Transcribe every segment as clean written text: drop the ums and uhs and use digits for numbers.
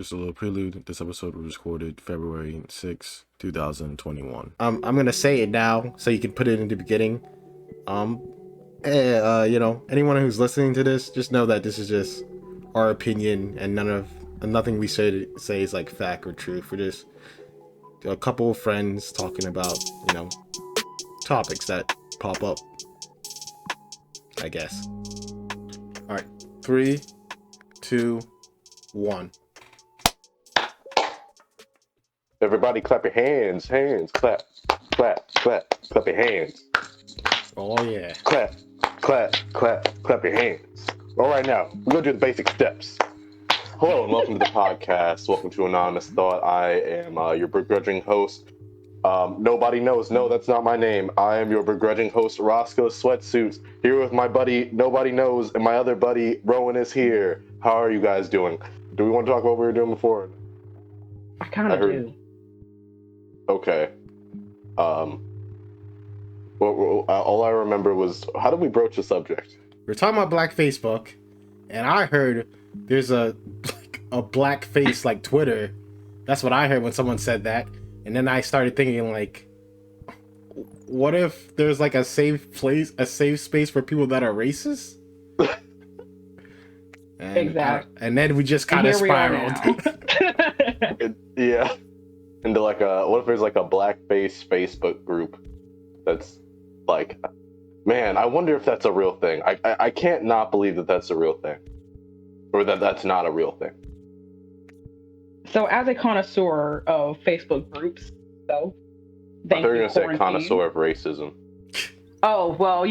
Just a little prelude. This episode was recorded February 6, 2021. I'm gonna say it now so you can put it in the beginning. Anyone who's listening to this, just know that this is just our opinion and nothing we say is like fact or truth. We're just a couple of friends talking about, topics that pop up, I guess. All right, 3, 2, 1. Everybody clap your hands, clap, clap your hands. Oh yeah. Clap your hands. All right, now, we're going to do the basic steps. Hello and welcome to the podcast. Welcome to Anonymous Thought. I am your begrudging host. Nobody knows. No, that's not my name. I am your begrudging host, Roscoe Sweatsuits, here with my buddy, Nobody Knows, and my other buddy, Rowen, is here. How are you guys doing? Do we want to talk about what we were doing before? I kind of do. Okay. Well, all I remember was, how did we broach the subject? We're talking about Black Facebook, and I heard there's a blackface like Twitter. That's what I heard when someone said that. And then I started thinking, like, what if there's like a safe space for people that are racist? Exactly. And then we just kind of spiraled. Yeah. Into like what if there's like a blackface Facebook group that's like, man, I wonder if that's a real thing. I can't not believe that that's a real thing. Or that's not a real thing. So as a connoisseur of Facebook groups, though, I thought you were going to say connoisseur of racism. Oh, well,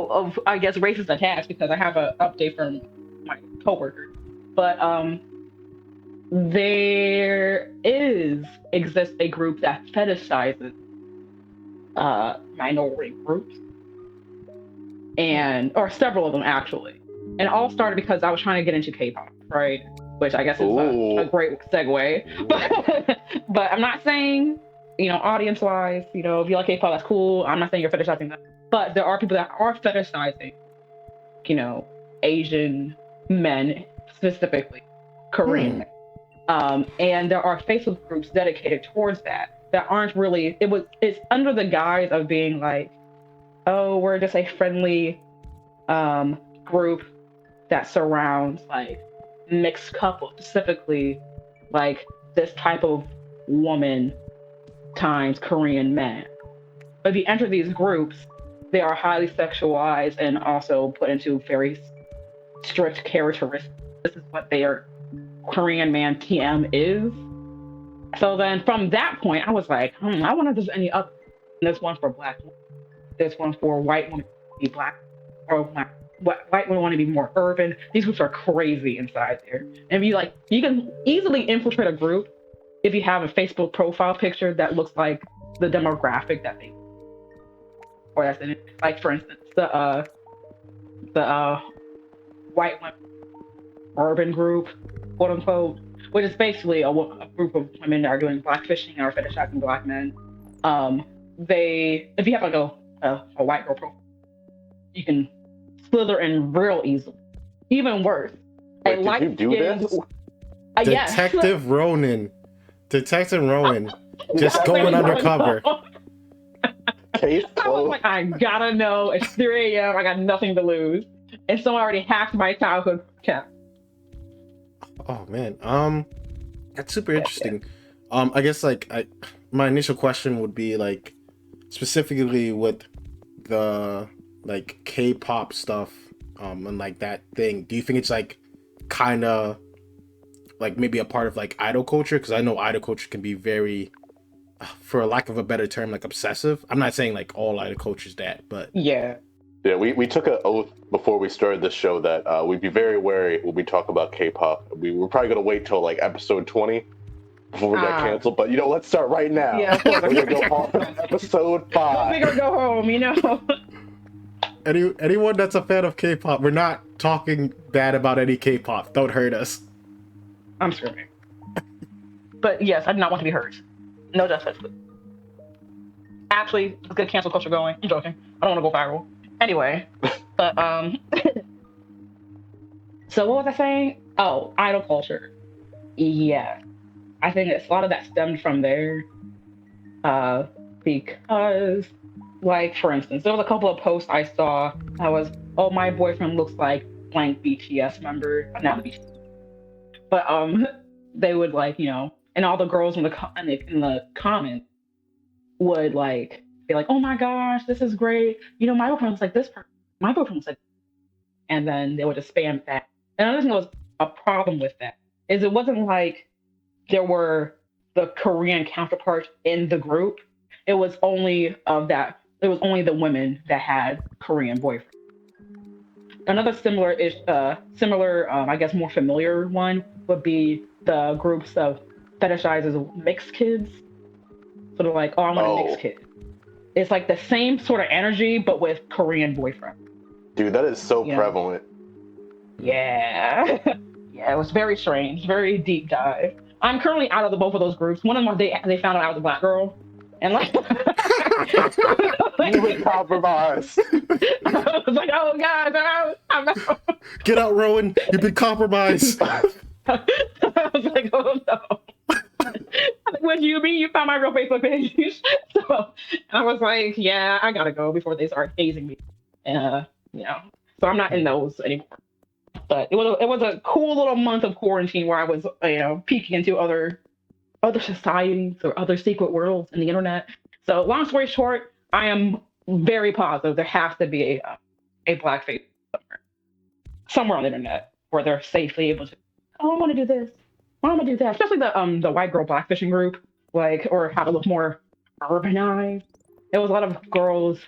of, I guess, racist attached, because I have an update from my coworker. But there exists a group that fetishizes minority groups, or several of them actually. And it all started because I was trying to get into K-pop, right? Which I guess is a great segue. But I'm not saying, audience-wise, if you like K-pop, that's cool. I'm not saying you're fetishizing that. But there are people that are fetishizing, Asian men, specifically Korean men. And there are Facebook groups dedicated towards that aren't really, it's under the guise of being like, oh, we're just a friendly group that surrounds like mixed couples, specifically like this type of woman times Korean men. But if you enter these groups, they are highly sexualized and also put into very strict characteristics. This is what their Korean man TM is. So then from that point, I was like, I wonder if there's any other. There's one for black women. There's one for white women to be black, or white women want to be more urban. These groups are crazy inside there. And you can easily infiltrate a group if you have a Facebook profile picture that looks like the demographic that they, or that's in it. Like for instance, the white women urban group, quote unquote, which is basically a group of women that are doing blackfishing or fetishizing black men. If you have like a white girl profile, you can slither in real easily. Even worse, wait, did you do this? Detective Rowen, just going undercover. Case closed. I was like, I gotta know. It's 3 a.m. I got nothing to lose, and someone already hacked my childhood account. Oh man, that's super interesting. I guess my initial question would be like, specifically with the like K-pop stuff, and like that thing. Do you think it's like kind of like maybe a part of like idol culture? Because I know idol culture can be very, for lack of a better term, like obsessive. I'm not saying like all idol culture is that, but yeah. Yeah, we took an oath before we started this show that we'd be very wary when we talk about K-pop. We're probably going to wait till like episode 20 before we get canceled. But, let's start right now. Yeah, we're going to go home on episode 5. We're going to go home, Anyone that's a fan of K-pop, we're not talking bad about any K-pop. Don't hurt us. I'm screaming. But yes, I do not want to be hurt. No justice. Actually, let's get cancel culture going. I'm joking. I don't want to go viral. Anyway, but so what was I saying? Oh, idol culture. Yeah, I think a lot of that stemmed from there. Uh, because, like, for instance, there was a couple of posts I saw that was, oh, my boyfriend looks like blank BTS member, not BTS, but they would like, and all the girls in the in the comments would like be like, oh my gosh, this is great. My boyfriend looks like this person. My boyfriend looks like, and then they would just spam that. And another thing that was a problem with that is it wasn't like there were the Korean counterparts in the group. It was only of that. It was only the women that had Korean boyfriends. Another similar, I guess, more familiar one would be the groups of fetishizes mixed kids. Sort of like, oh, I want a mixed Oh, kid. It's like the same sort of energy, but with Korean boyfriend. dude, that is so You know? prevalent. Yeah. Yeah, it was very strange, very deep dive. I'm currently out of both of those groups. One of them, they found out I was a black girl. And like, You've been compromised. I was like, oh God, I'm out. Get out, Rowen. You've been compromised. I was like, oh no. What you mean you found my real Facebook page? So I was like, yeah, I gotta go before they start hazing me. You know, so I'm not in those anymore. But it was a cool little month of quarantine where I was, peeking into other societies or other secret worlds in the internet. So long story short, I am very positive there has to be a black face somewhere on the internet where they're safely able to. Oh, I want to do this. I want to do that. Especially the white girl blackfishing group, like, or how to look more urbanized. There was a lot of girls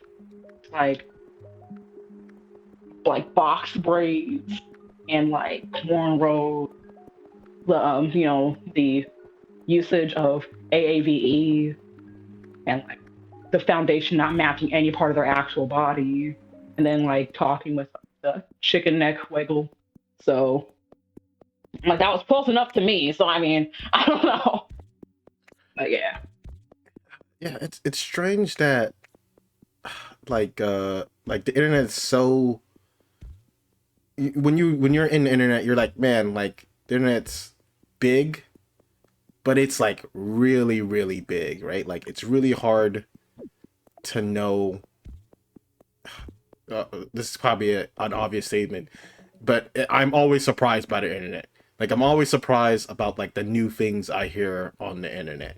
like box braids and like cornrows. The usage of AAVE and like the foundation not matching any part of their actual body, and then like talking with the chicken neck wiggle. So like that was close enough to me. So I mean, I don't know, but yeah. Yeah, it's strange that like the internet is so when you're in the internet, you're like, man, like the internet's big, but it's like really, really big, right? Like it's really hard to know. This is probably an obvious statement, but I'm always surprised by the internet. Like I'm always surprised about like the new things I hear on the internet.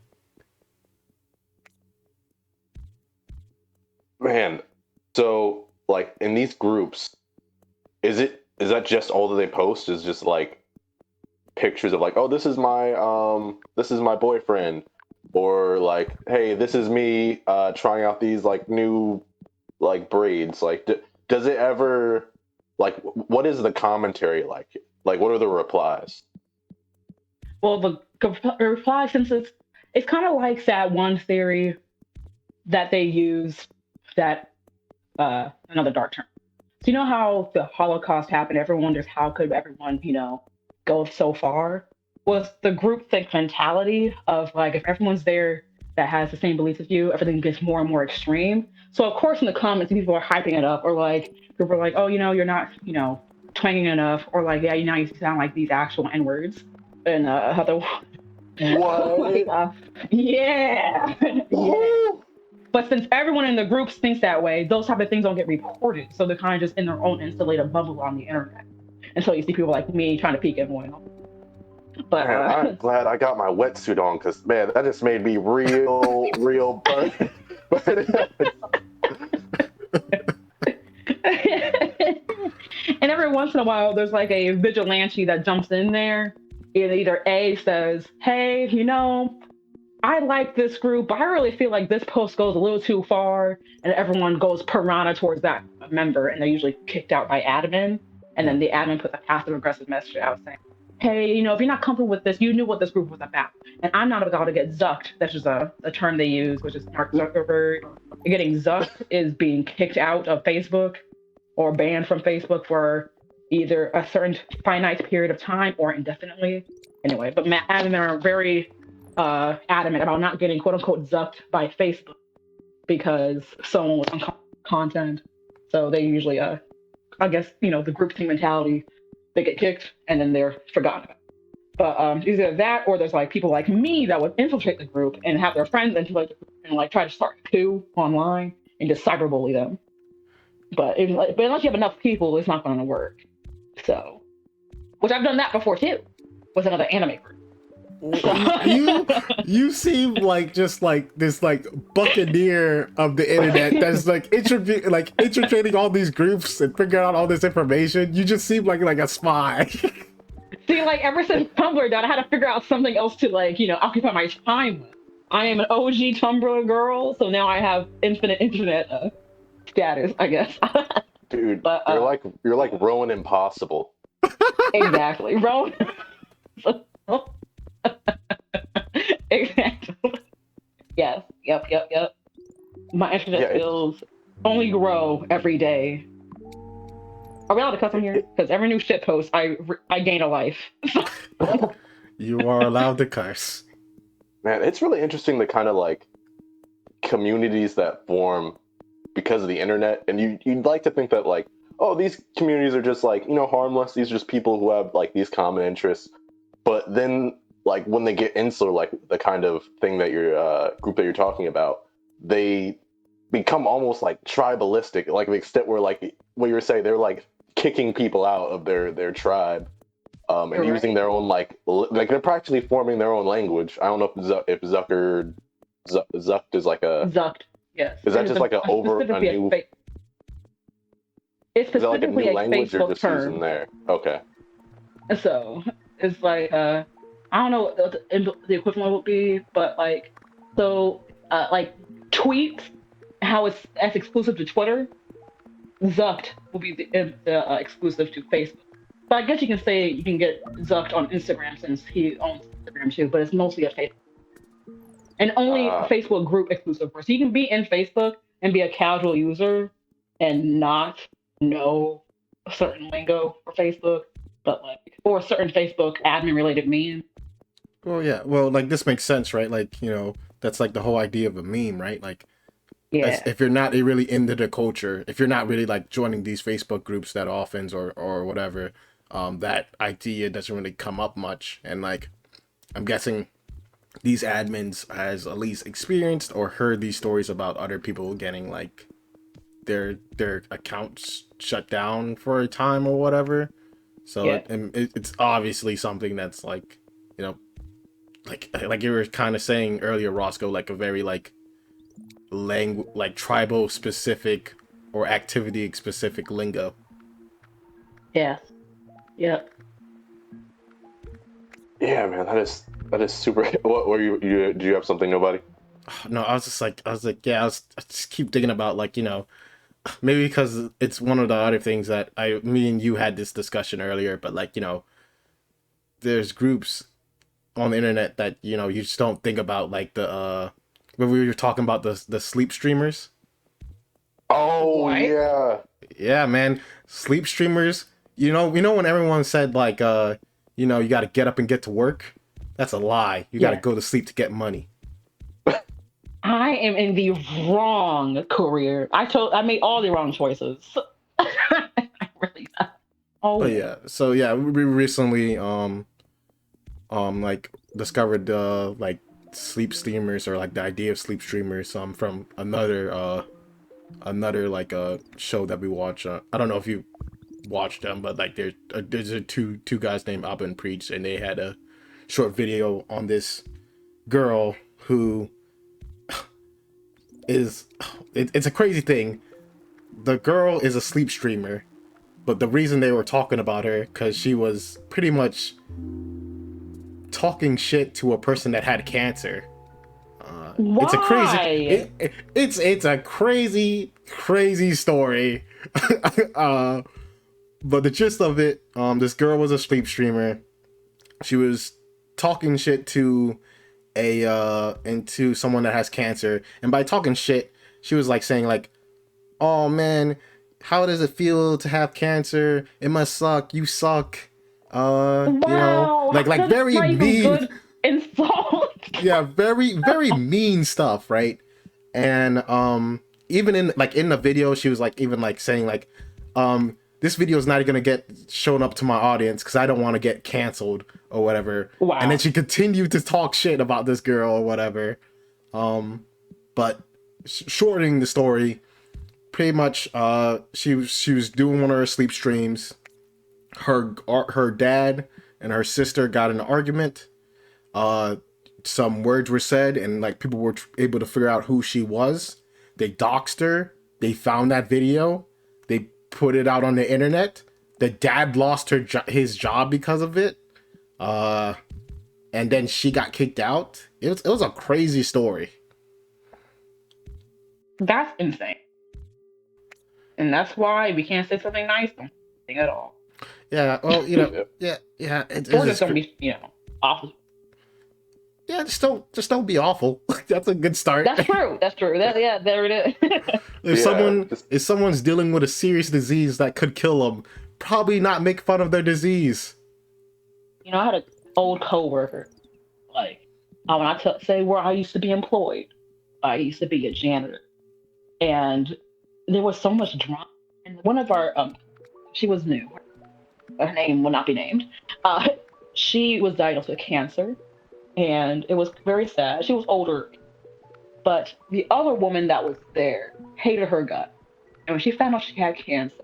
Man, so like in these groups, is that just all that they post? Is just like pictures of like, oh, this is my boyfriend, or like, hey, this is me trying out these like new like braids. Like, does it ever like what is the commentary like? Like, what are the replies? Well, the reply, since it's kind of like that one theory that they use that another dark term. So you know how the Holocaust happened? Everyone wonders how could everyone, go so far? Was the groupthink mentality of like if everyone's there that has the same beliefs as you, everything gets more and more extreme. So of course in the comments people are hyping it up, or like people are like, oh, you're not, twanging enough, or like, yeah, you sound like these actual N words, and other. What? Yeah. Yeah. But since everyone in the groups thinks that way, those type of things don't get reported. So they're kind of just in their own insulated bubble on the internet. And so you see people like me trying to peek and going on. But Man, I'm glad I got my wetsuit on because man, that just made me real burnt. and every once in a while, there's like a vigilante that jumps in there. And either A says, hey, I like this group, but I really feel like this post goes a little too far, and everyone goes piranha towards that member, and they're usually kicked out by admin, and then the admin puts a passive aggressive message out saying, hey, if you're not comfortable with this, you knew what this group was about, and I'm not about to get zucked. That's just a term they use, which is Mark Zuckerberg. Getting zucked is being kicked out of Facebook or banned from Facebook for either a certain finite period of time or indefinitely. Anyway, but admin are very adamant about not getting quote unquote zucked by Facebook because someone was on content. So they usually, I guess, the group team mentality, they get kicked and then they're forgotten about. But either that or there's like people like me that would infiltrate the group and have their friends infiltrate the group and like try to start a coup online and just cyberbully them. But but unless you have enough people, it's not going to work. So, which I've done that before too, with another anime group. You seem like just like this like buccaneer of the internet that's like infiltrating all these groups and figuring out all this information. You just seem like a spy. See, like ever since Tumblr died, I had to figure out something else to like, occupy my time with. I am an OG Tumblr girl, so now I have infinite internet status, I guess. Dude, but, you're like Rowen Impossible. Exactly, Rowen. Exactly. Yes. Yep. My internet skills only grow every day. Are we allowed to cuss on here? Because every new shit post, I gain a life. You are allowed to curse. Man, it's really interesting the kind of like communities that form because of the internet, and you'd like to think that like, oh, these communities are just like, harmless. These are just people who have like these common interests. But then like when they get into like the kind of thing that your group that you're talking about, they become almost like tribalistic, like the extent where like what you were saying, they're like kicking people out of their tribe, and using their own like they're practically forming their own language. I don't know if Zucked is like a Zucked, yes. Is that just like a new? It's specifically like a new language Facebook you're just term. using there. Okay. So it's like I don't know what the equivalent would be, but like like tweets, how that's exclusive to Twitter. Zucked will be the exclusive to Facebook. But I guess you can say you can get Zucked on Instagram since he owns Instagram too, but it's mostly a Facebook. And only Facebook group exclusive. So you can be in Facebook and be a casual user and not know a certain lingo for Facebook, but like, or a certain Facebook admin related meme. Well, yeah. Well, like this makes sense, right? Like, that's like the whole idea of a meme, right? Like, yeah. If you're not really into the culture, if you're not really like joining these Facebook groups that often or whatever, that idea doesn't really come up much. And like, I'm guessing these admins has at least experienced or heard these stories about other people getting like their accounts shut down for a time or whatever. So Yeah. it's obviously something that's like, like you were kind of saying earlier, Roscoe, like a very like tribal specific or activity specific lingo. Yeah. Yep. Yeah, man, that is super. What were you? Do you have something? Nobody? No, I was like, yeah, I just keep thinking about like, maybe because it's one of the other things that me and you had this discussion earlier, but like, there's groups on the internet that, you just don't think about, like the, when we were talking about the sleep streamers. Oh, What? yeah. Yeah, man. Sleep streamers. When everyone said like, you got to get up and get to work. That's a lie. You got to go to sleep to get money. I am in the wrong career. I made all the wrong choices. I really am. Oh yeah. So yeah, we recently like discovered like sleep streamers, or like the idea of sleep streamers from another like show that we watch. I don't know if you watched them, but like there's two guys named Abba and Preach, and they had a short video on this girl who it's a crazy thing. The girl is a sleep streamer, but the reason they were talking about her because she was pretty much talking shit to a person that had cancer. Why? It's a crazy it's a crazy story. But the gist of it, this girl was a sleep streamer. She was talking shit to into someone that has cancer, and by talking shit, she was like saying like, "Oh man, how does it feel to have cancer? It must suck. You suck." Wow. Like very mean. Good insult. Yeah, very mean stuff, right? And even in the video, she was like even like saying like, this video is not gonna get shown up to my audience because I don't want to get canceled or whatever. Wow. And then she continued to talk shit about this girl or whatever. But shortening the story, pretty much, she was doing one of her sleep streams. Her dad and her sister got in an argument. Some words were said, and like people were able to figure out who she was. They doxed her. They found that video. They put it out on the internet. The dad lost his job because of it. And then she got kicked out. It was a crazy story. That's insane. And that's why we can't say something nice on anything at all. Yeah, well, you know, yeah. It's Or just don't be, awful. Yeah, just don't be awful. That's a good start. That's true. There it is. If someone's dealing with a serious disease that could kill them, probably not make fun of their disease. I had an old coworker. Like, when I say where I used to be employed, I used to be a janitor, and there was so much drama. And one of our, she was new. Her name will not be named. She was diagnosed with cancer, and it was very sad. She was older, but the other woman that was there hated her gut. And when she found out she had cancer,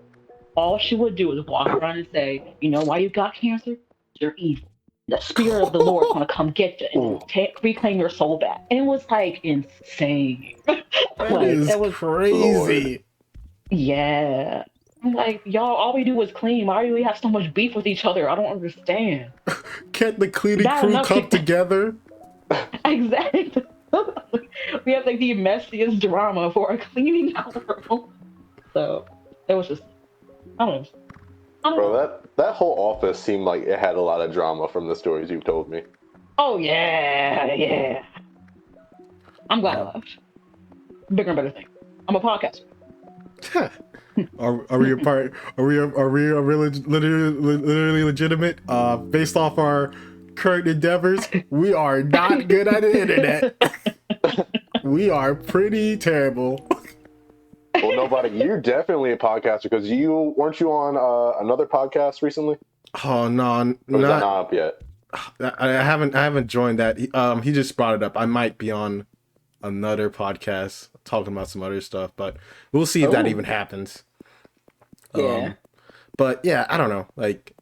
all she would do was walk around and say, "You know why you got cancer? You're evil. The spirit of the Lord is going to come get you and reclaim your soul back." And it was like insane. It was crazy. Lord. Yeah. I'm like, y'all, all we do is clean. Why do we have so much beef with each other? I don't understand. Can't the cleaning crew come together? Exactly. We have like the messiest drama for a cleaning crew. So it was just, I don't know. Bro, that whole office seemed like it had a lot of drama from the stories you've told me. Oh yeah. I'm glad I left. Bigger and better thing. I'm a podcaster. Are we a part? Are we literally legitimate? Based off our current endeavors, we are not good at the internet. We are pretty terrible. Well, nobody. You're definitely a podcaster because weren't you on another podcast recently? Oh no, Or is that not up yet? I haven't joined that. He just brought it up. I might be on another podcast talking about some other stuff, but we'll see if that even happens. Yeah. But yeah, I don't know. Like,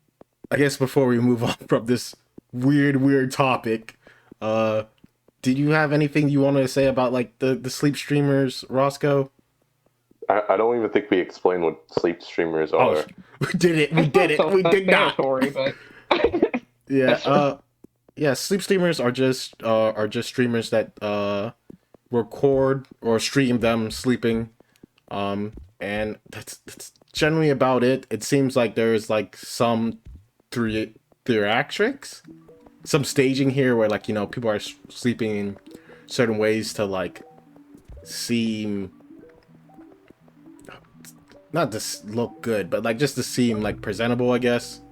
I guess before we move on from this weird topic, did you have anything you wanted to say about like the sleep streamers, Roscoe? I don't even think we explained what sleep streamers are. Oh, we did it. We did not. Story, but yeah. Sleep streamers are just streamers that record or stream them sleeping, and that's generally about it. It seems like there's like some theatrics, some staging here where like people are sleeping in certain ways to like seem not to look good, but like just to seem like presentable, I guess.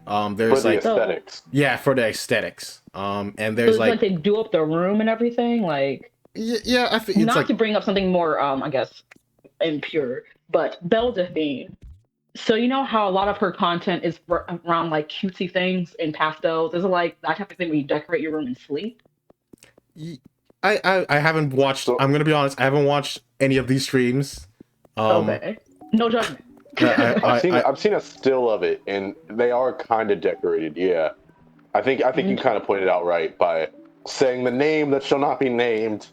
There's for the like aesthetics. Yeah, for the aesthetics. And there's so like they do up the room and everything, like yeah, I think it's not like to bring up something more I guess impure, but Beldathine. So you know how a lot of her content is around like cutesy things and pastels. Is it like that type of thing when you decorate your room and sleep? I haven't watched. I'm gonna be honest. I haven't watched any of these streams. Okay. No judgment. I've seen a still of it, and they are kind of decorated. Yeah, I think you kind of pointed out right by saying the name that shall not be named.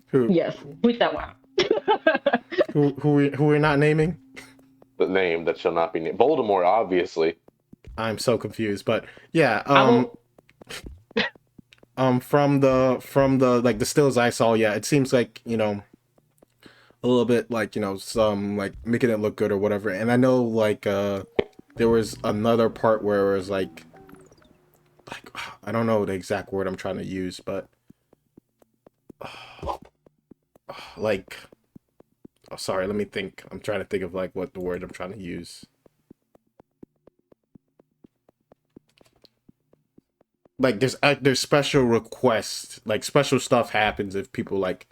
Who? Yes, bleep that one. who we're not naming? The name that shall not be named. Voldemort, obviously. I'm so confused, but yeah. From the like the stills I saw, yeah, it seems like a little bit like some like making it look good or whatever. And I know like there was another part where it was like I don't know the exact word I'm trying to use, but like sorry, let me think. I'm trying to think of like what the word I'm trying to use. Like there's special requests, like special stuff happens if people like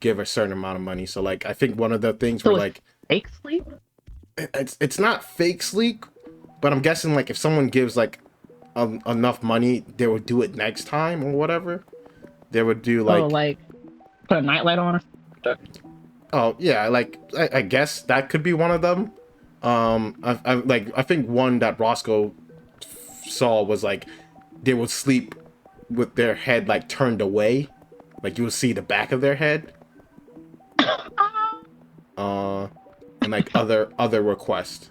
give a certain amount of money. So like I think one of the things were like fake sleep. it's not fake sleek, but I'm guessing like if someone gives like enough money, they would do it next time or whatever. They would do Oh, like, like put a nightlight on or something. oh yeah, like I guess that could be one of them. I think one that Roscoe saw was like they would sleep with their head like turned away, like you would see the back of their head. Uh, and like other requests.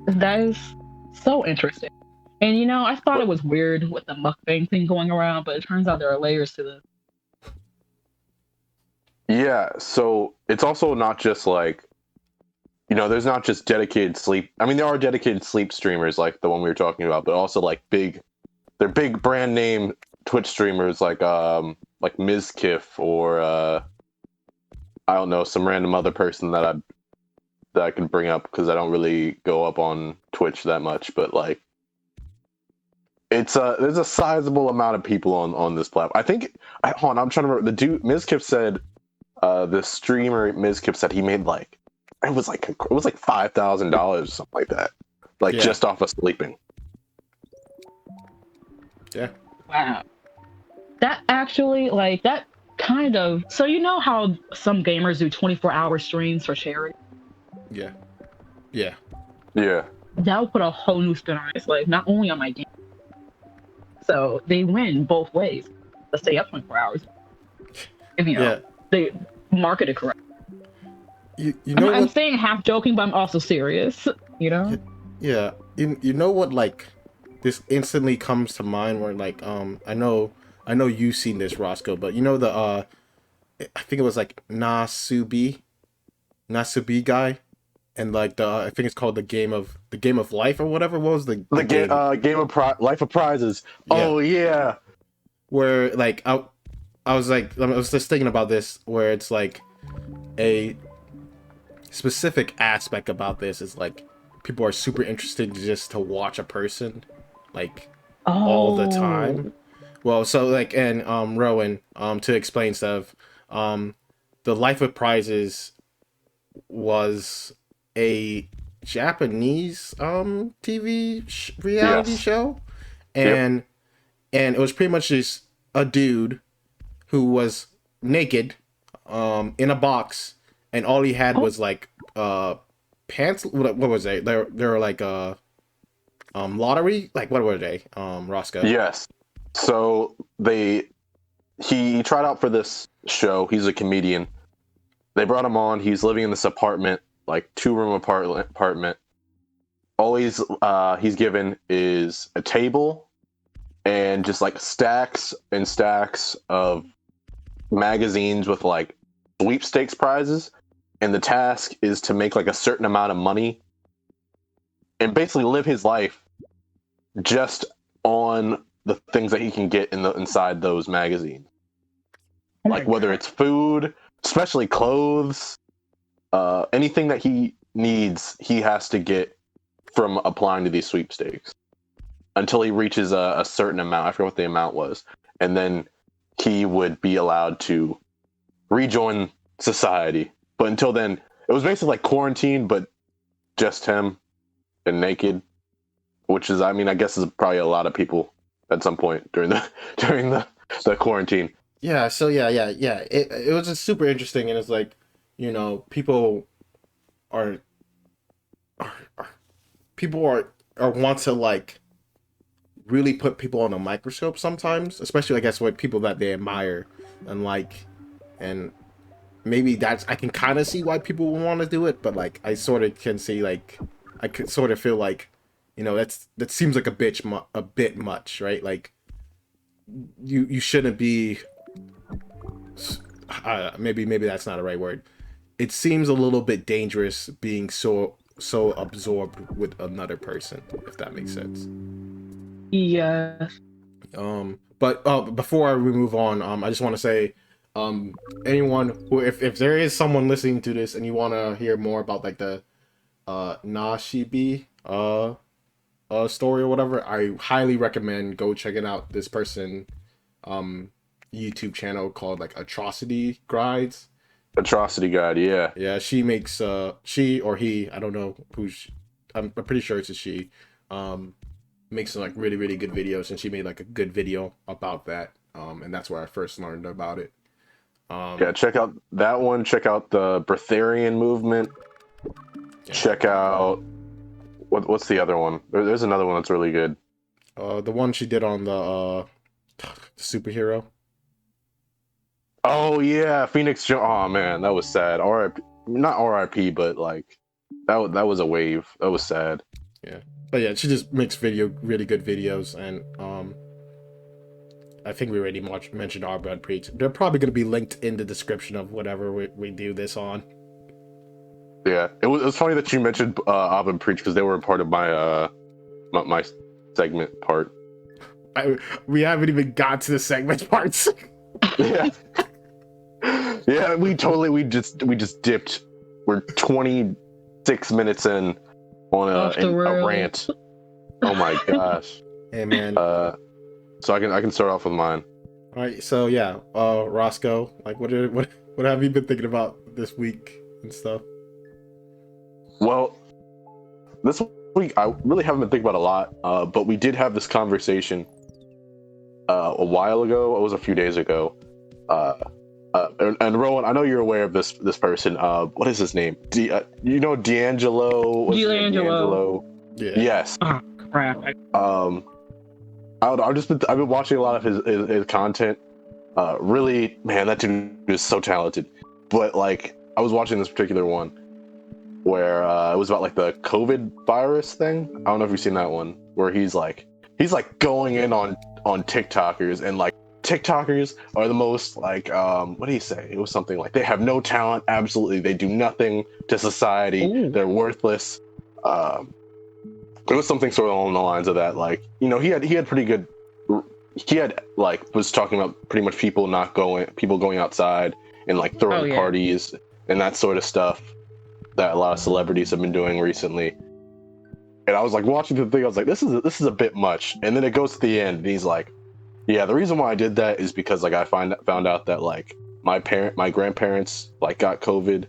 That is so interesting. And I thought it was weird with the mukbang thing going around, but it turns out there are layers to this. Yeah, so it's also not just like, there's not just dedicated sleep. I mean, there are dedicated sleep streamers like the one we were talking about, but also like they're big brand name Twitch streamers like Mizkif or I don't know, some random other person that I can bring up because I don't really go up on Twitch that much, but like there's a sizable amount of people on this platform. I think hold on, I'm trying to remember the dude Mizkif said the streamer Mizkif said he made like it was like $5,000 or something like that. Like just off of sleeping. Yeah. Wow. That actually, like, that kind of. So, how some gamers do 24-hour streams for charity? Yeah. Yeah. Yeah. That would put a whole new spin on it. It's like, not only on my game. So, they win both ways. Let's stay up 24 hours. If, they market it correctly. You know I'm what? saying half joking, but I'm also serious, Yeah. You know what, like, this instantly comes to mind where, like, I know you've seen this, Roscoe, but I think it was like Nasubi guy, and like I think it's called the game of life or whatever. What was the game? Game of Life of Prizes. Yeah. Oh yeah. Where like I was just thinking about this, where it's like a specific aspect about this is like people are super interested just to watch a person like all the time. Well, so like, and Rowen, to explain stuff, the Life of Prizes was a Japanese TV reality show, and it was pretty much just a dude who was naked in a box, and all he had was like pants. What was they? They were like lottery. Like what were they? Roscoe. Yes. So he tried out for this show. He's a comedian. They brought him on. He's living in this apartment, like 2-room apartment. All he's given is a table and just like stacks and stacks of magazines with like sweepstakes prizes. And the task is to make like a certain amount of money and basically live his life just on the things that he can get inside those magazines. Like whether it's food, especially clothes, anything that he needs, he has to get from applying to these sweepstakes until he reaches a certain amount. I forget what the amount was. And then he would be allowed to rejoin society. But until then, it was basically like quarantine, but just him and naked, which is, I mean, I guess is probably a lot of people at some point during the quarantine. Yeah. So yeah. It was just super interesting, and it's like, people are want to like really put people on a microscope sometimes, especially I guess with people that they admire and like, and maybe I can kind of see why people would want to do it, but like I sort of can see like I could sort of feel like, that seems like a bit much, right? Like you shouldn't be. Maybe that's not the right word. It seems a little bit dangerous being so absorbed with another person, if that makes sense. Yeah. But before we move on, I just want to say, anyone who, if there is someone listening to this and you want to hear more about like the Nashibi story or whatever, I highly recommend go checking out this person YouTube channel called like Atrocity Guides. Atrocity God, yeah. Yeah, she makes she or he, I don't know I'm pretty sure it's a she. Makes like really really good videos, and she made like a good video about that. And that's where I first learned about it. Yeah, check out that one. Check out the Breatharian movement. Yeah. Check out what's the other one? There's another one that's really good. The one she did on the superhero. Oh yeah, Phoenix. Oh man, that was sad. R.I.P. Not R.I.P. But like that was a wave. That was sad. Yeah, but yeah, she just makes really good videos, and I think we already mentioned our Brad Preach. They're probably going to be linked in the description of whatever we do this on. Yeah, it was funny that you mentioned Ab and Preach because they were a part of my segment part. We haven't even got to the segment parts. Yeah, yeah, we just dipped. We're 26 minutes in on a rant. Oh my gosh. Hey man. So I can start off with mine. All right, so yeah, Roscoe, like what have you been thinking about this week and stuff? Well, this week I really haven't been thinking about a lot, but we did have this conversation a while ago. It was a few days ago. And Rowan, I know you're aware of this person. What is his name? You know D'Angelo? D'Angelo. Yeah. Yes. Oh crap. I've been watching a lot of his content. Really, man, that dude is so talented. But like, I was watching this particular one where it was about like the COVID virus thing. I don't know if you've seen that one, where he's like going in on TikTokers, and like TikTokers are the most like what do you say? It was something like they have no talent. Absolutely, they do nothing to society. Ooh. They're worthless. It was something sort of along the lines of that. Like, you know, he had pretty good. He had like was talking about pretty much people going outside and like throwing parties and that sort of stuff that a lot of celebrities have been doing recently. And I was like watching the thing. I was like, this is a bit much. And then it goes to the end, and he's like, yeah, the reason why I did that is because like I found out that like my grandparents like got COVID,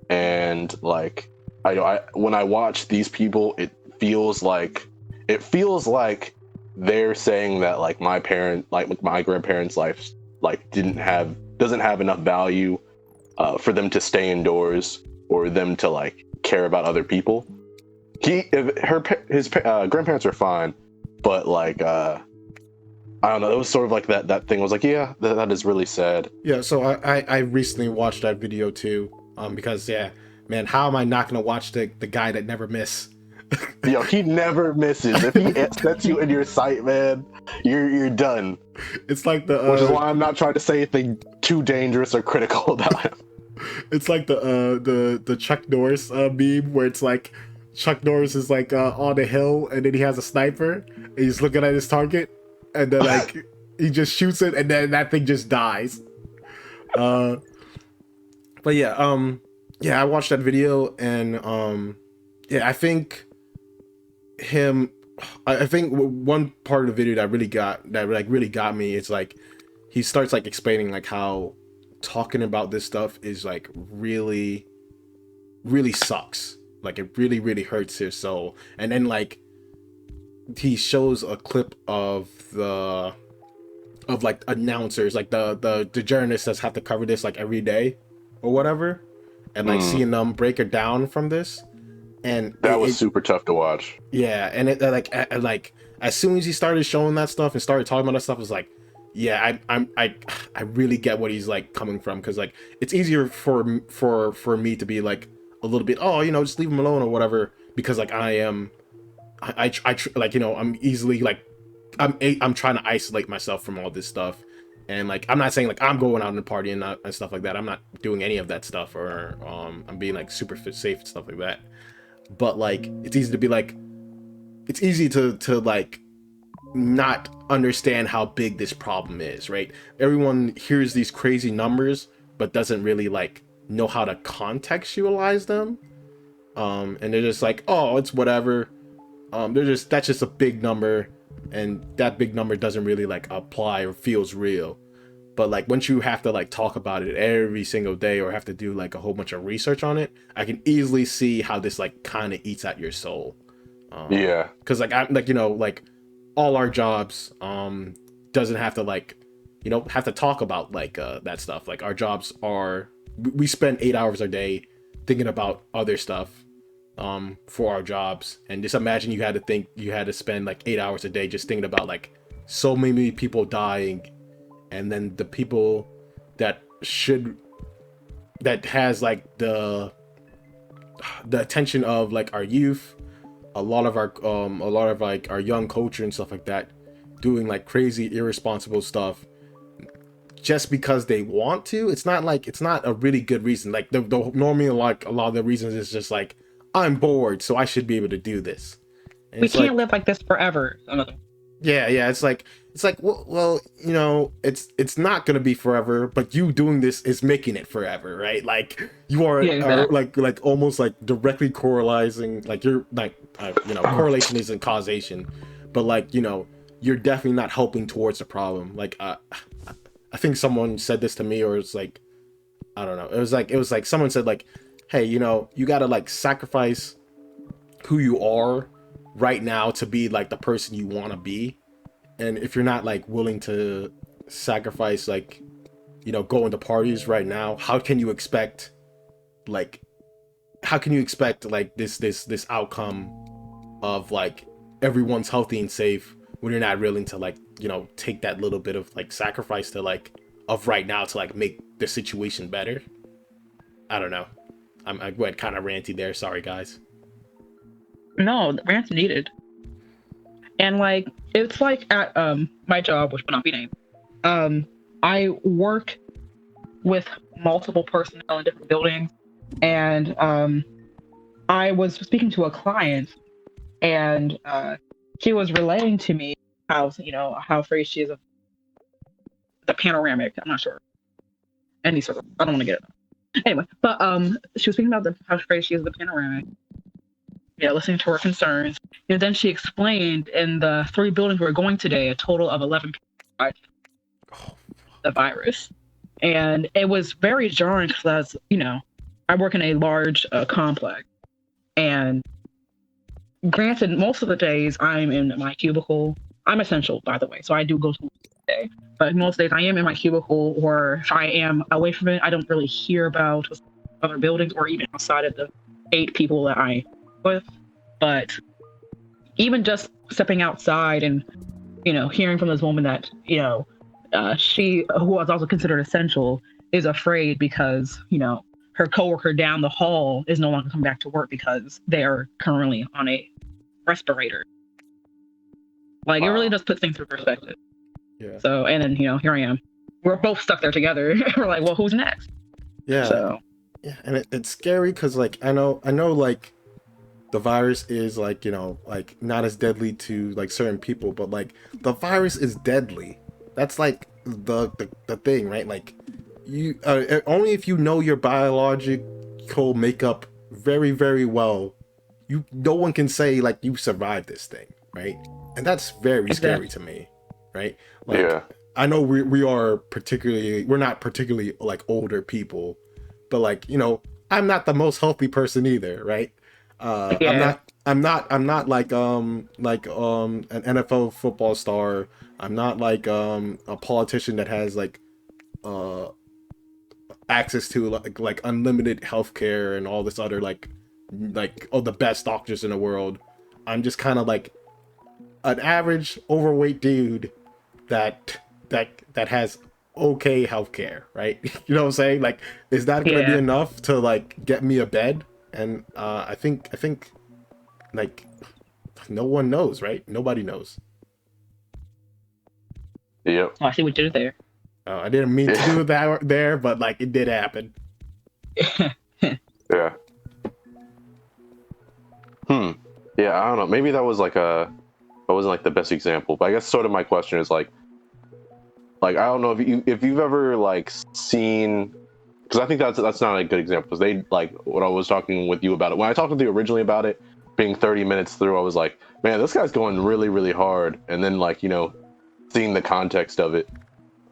and like I when I watch these people, it feels like they're saying that like my grandparents' life like doesn't have enough value for them to stay indoors or them to like care about other people. His grandparents are fine, but like I don't know. It was sort of like that thing. I was like, yeah, that is really sad. Yeah. So I recently watched that video too. Because yeah, man, how am I not gonna watch the guy that never miss? Yo, he never misses. If he sets you in your sight, man, you're done. It's like which is why I'm not trying to say anything too dangerous or critical about him. It's like the Chuck Norris meme where it's like Chuck Norris is like on a hill, and then he has a sniper, and he's looking at his target, and then like he just shoots it, and then that thing just dies. But yeah, I watched that video, and yeah, I think one part of the video that really got me is like he starts like explaining like how talking about this stuff is like really sucks, like it really hurts his soul. And then like he shows a clip of like announcers, like the journalists that have to cover this like every day or whatever, and like seeing them break it down from this. And that was super tough to watch. Yeah, and it like as soon as he started showing that stuff and started talking about that stuff, it was like, yeah, I really get what he's like coming from, because like it's easier for me to be like a little bit, oh, you know, just leave him alone or whatever, because like I like, you know, I'm easily like I'm trying to isolate myself from all this stuff. And like, I'm not saying like I'm going out and partying and stuff like that. I'm not doing any of that stuff, or I'm being like super safe and stuff like that. But like, it's easy to be like, it's easy to like not understand how big this problem is, right? Everyone hears these crazy numbers, but doesn't really like know how to contextualize them. And they're just like, oh, it's whatever. That's just a big number, and that big number doesn't really like apply or feels real. But like once you have to like talk about it every single day or have to do like a whole bunch of research on it, I can easily see how this like kind of eats at your soul. Yeah. Because like I'm like, you know, like all our jobs doesn't have to like, you know, have to talk about like that stuff. Like our jobs are, we spend 8 hours a day thinking about other stuff for our jobs. And just imagine you had to spend like 8 hours a day just thinking about like so many people dying, and then the people that has like the attention of like our youth, a lot of like our young culture and stuff like that, doing like crazy irresponsible stuff just because they want to. It's not a really good reason. Like the normally like a lot of the reasons is just like, I'm bored, so I should be able to do this. And We it's can't like, live like this forever. yeah, it's like well, you know, it's not gonna be forever, but you doing this is making it forever, right? Like you are, Yeah, exactly. like almost like directly correlating, like you're like you know, correlation isn't causation, but like, you know, you're definitely not helping towards the problem. Like I think someone said this to me, or it's like, I don't know, it was like someone said like, hey, you know, you gotta like sacrifice who you are right now to be like the person you want to be. And if you're not like willing to sacrifice, like, you know, going to parties right now, how can you expect like this outcome of like everyone's healthy and safe when you're not willing to like, you know, take that little bit of like sacrifice to like of right now to like make the situation better? I don't know. I went kind of ranty there. Sorry, guys. No, the rant's needed. And like it's like at my job, which will not be named. I work with multiple personnel in different buildings, and I was speaking to a client, and she was relaying to me how, you know, how afraid she is of the panoramic. I'm not sure any sort of. I don't want to get it. Anyway, but she was speaking about how afraid she is of the panoramic. Yeah, listening to her concerns. And then she explained in the 3 buildings we're going today, a total of 11 people died from the virus. And it was very jarring because, you know, I work in a large complex. And granted, most of the days I'm in my cubicle. I'm essential, by the way, so I do go to work today. But most days I am in my cubicle, or if I am away from it, I don't really hear about other buildings or even outside of the 8 people that I with. But even just stepping outside and, you know, hearing from this woman that, you know, she, who was also considered essential, is afraid because, you know, her coworker down the hall is no longer coming back to work because they are currently on a respirator. Like, It really does put things in perspective. Yeah. So, and then, you know, here I am. We're both stuck there together. We're like, well, who's next? Yeah. So. Yeah, and it's scary because like I know like the virus is like, you know, like not as deadly to like certain people, but like the virus is deadly. That's like the thing, right? Like you only if you know your biological makeup very, very well, no one can say like you survived this thing, right? And that's very scary to me, right? Like, Yeah. I know we're not particularly like older people, but like, you know, I'm not the most healthy person either, right? Yeah. I'm not like an NFL football star. I'm not like a politician that has like access to like unlimited healthcare and all this other like the best doctors in the world. I'm just kind of like an average overweight dude that has okay healthcare, right? You know what I'm saying? Like, is that gonna be enough to like get me a bed? And I think like no one knows, right? Nobody knows. Yep. Oh, I see what you did there. I didn't mean to do that there, but like it did happen. Yeah. Yeah, I don't know. Maybe that wasn't like the best example, but I guess sort of my question is like I don't know if you've ever like seen, because I think that's not a good example, because they like what I was talking with you about it when I talked with you originally about it being 30 minutes through, I was like, man, this guy's going really, really hard, and then like, you know, seeing the context of it,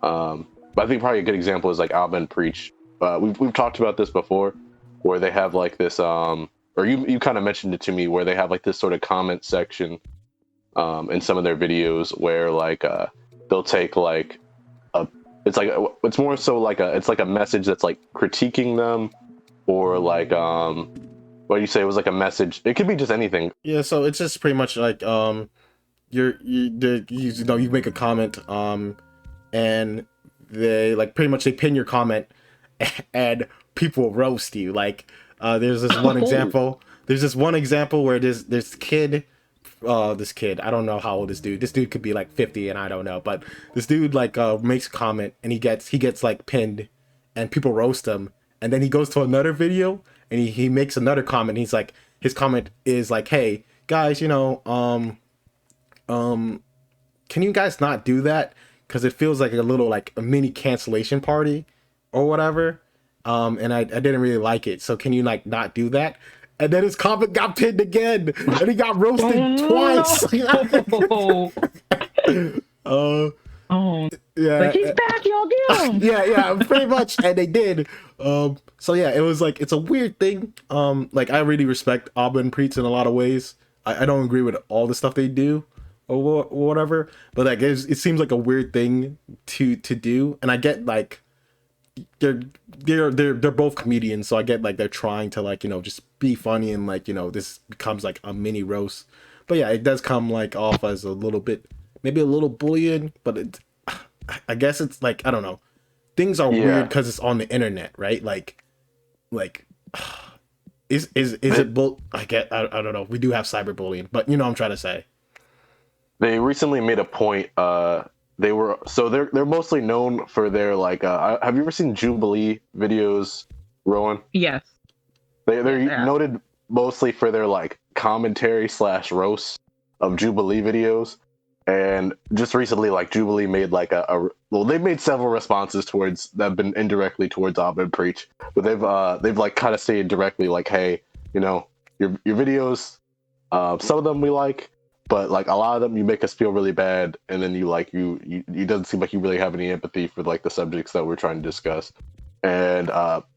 but I think probably a good example is like Alba and Preach. We've talked about this before, where they have like this or you kind of mentioned it to me, where they have like this sort of comment section in some of their videos where like they'll take like it's more so like a message that's like critiquing them, or like what do you say, it was like a message, it could be just anything. Yeah, so it's just pretty much like you make a comment and they like pretty much they pin your comment and people roast you. Like there's this one example. There's this one example where this kid, I don't know how old this dude could be like 50 and I don't know, but this dude like makes a comment and he gets like pinned and people roast him, and then he goes to another video and he makes another comment. He's like, his comment is like, hey guys, can you guys not do that, because it feels like a little like a mini cancellation party or whatever, and I didn't really like it, so can you like not do that? And then his comment got pinned again and he got roasted twice. Yeah, like, he's back, y'all, get him. yeah, pretty much. And they did. So yeah, it was like, it's a weird thing. Like I really respect Abba and Preach in a lot of ways. I don't agree with all the stuff they do or whatever, but like it seems like a weird thing to do. And I get like they're both comedians, so I get like they're trying to like, just be funny, and like, this becomes like a mini roast. But yeah, it does come like off as a little bit, maybe a little bullying, but I guess it's like, I don't know, things are weird because it's on the internet, right? Like is it I don't know, we do have cyberbullying, but I'm trying to say they recently made a point. They're mostly known for their like have you ever seen Jubilee videos, Rowen? Yes. They're noted mostly for their like commentary / roast of Jubilee videos. And just recently, like Jubilee made like they've made several responses towards that have been indirectly towards Abba and Preach, but they've like kind of stated directly like, hey, your videos, some of them we like, but like a lot of them you make us feel really bad, and then you doesn't seem like you really have any empathy for like the subjects that we're trying to discuss. And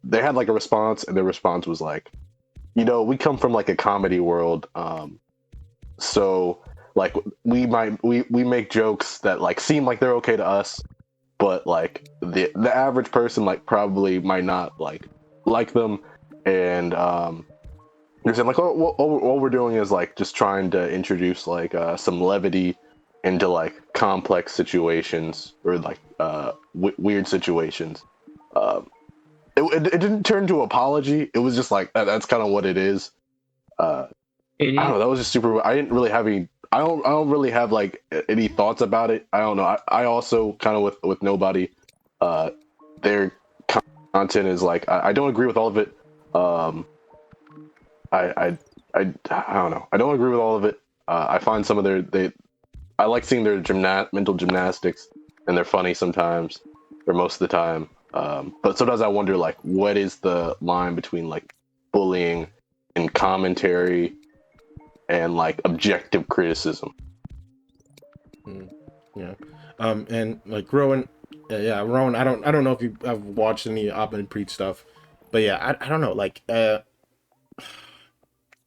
they had like a response, and their response was like, we come from like a comedy world, so like we make jokes that like seem like they're okay to us, but like the average person like probably might not like them. And you're saying like, all we're doing is like just trying to introduce like some levity into like complex situations, or like weird situations. It didn't turn to apology. It was just like that's kind of what it is. I don't know. That was just super. I didn't really have any. I don't really have like any thoughts about it. I don't know. I also kind of with Nobody. Their content is like I don't agree with all of it. I don't know. I don't agree with all of it. I find some of I like seeing their mental gymnastics, and they're funny sometimes, or most of the time. But sometimes I wonder like, what is the line between like bullying and commentary and like objective criticism? Yeah. And like Rowen, Rowen, I don't know if you have watched any Abba and Preach stuff, but yeah, I don't know, like yeah,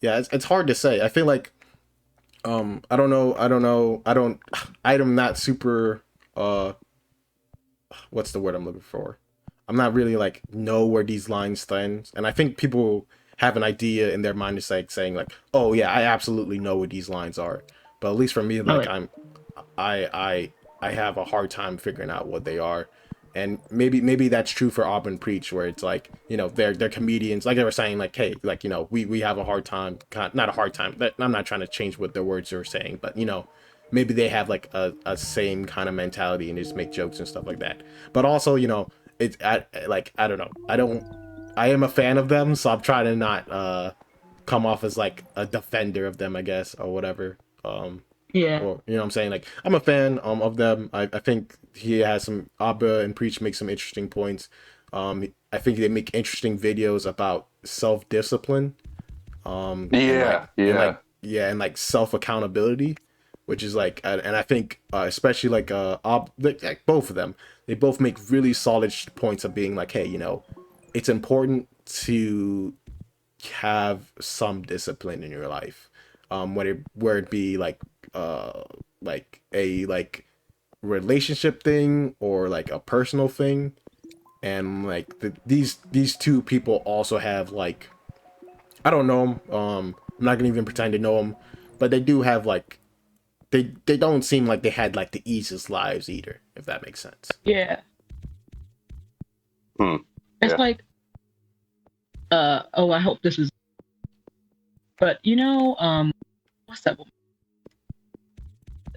it's hard to say. I feel like I don't know, I'm not super what's the word I'm looking for? I'm not really like know where these lines stand, and I think people have an idea in their mind, is like saying like, oh yeah, I absolutely know what these lines are. But at least for me, like I have a hard time figuring out what they are. And maybe that's true for Abba and Preach, where it's like, they're comedians, like they were saying, like, hey, like, we have a hard time, not a hard time, I'm not trying to change what their words are saying, but maybe they have like a same kind of mentality and just make jokes and stuff like that. But also, it's like, I don't know, I am a fan of them, so I'm trying to not come off as like a defender of them, I guess, or whatever. Yeah. Or, what I'm saying? Like, I'm a fan of them. I think he has some, Abba and Preach make some interesting points. I think they make interesting videos about self-discipline. And like self-accountability. which is like, and I think especially like both of them, they both make really solid points of being like, hey, it's important to have some discipline in your life, where it be like a relationship thing or like a personal thing. And like these two people also have like, I don't know them, I'm not gonna even pretend to know them, but they do have like, they don't seem like they had like the easiest lives either, if that makes sense. Yeah. Hmm. It's Yeah. like, I hope this is, but what's that woman?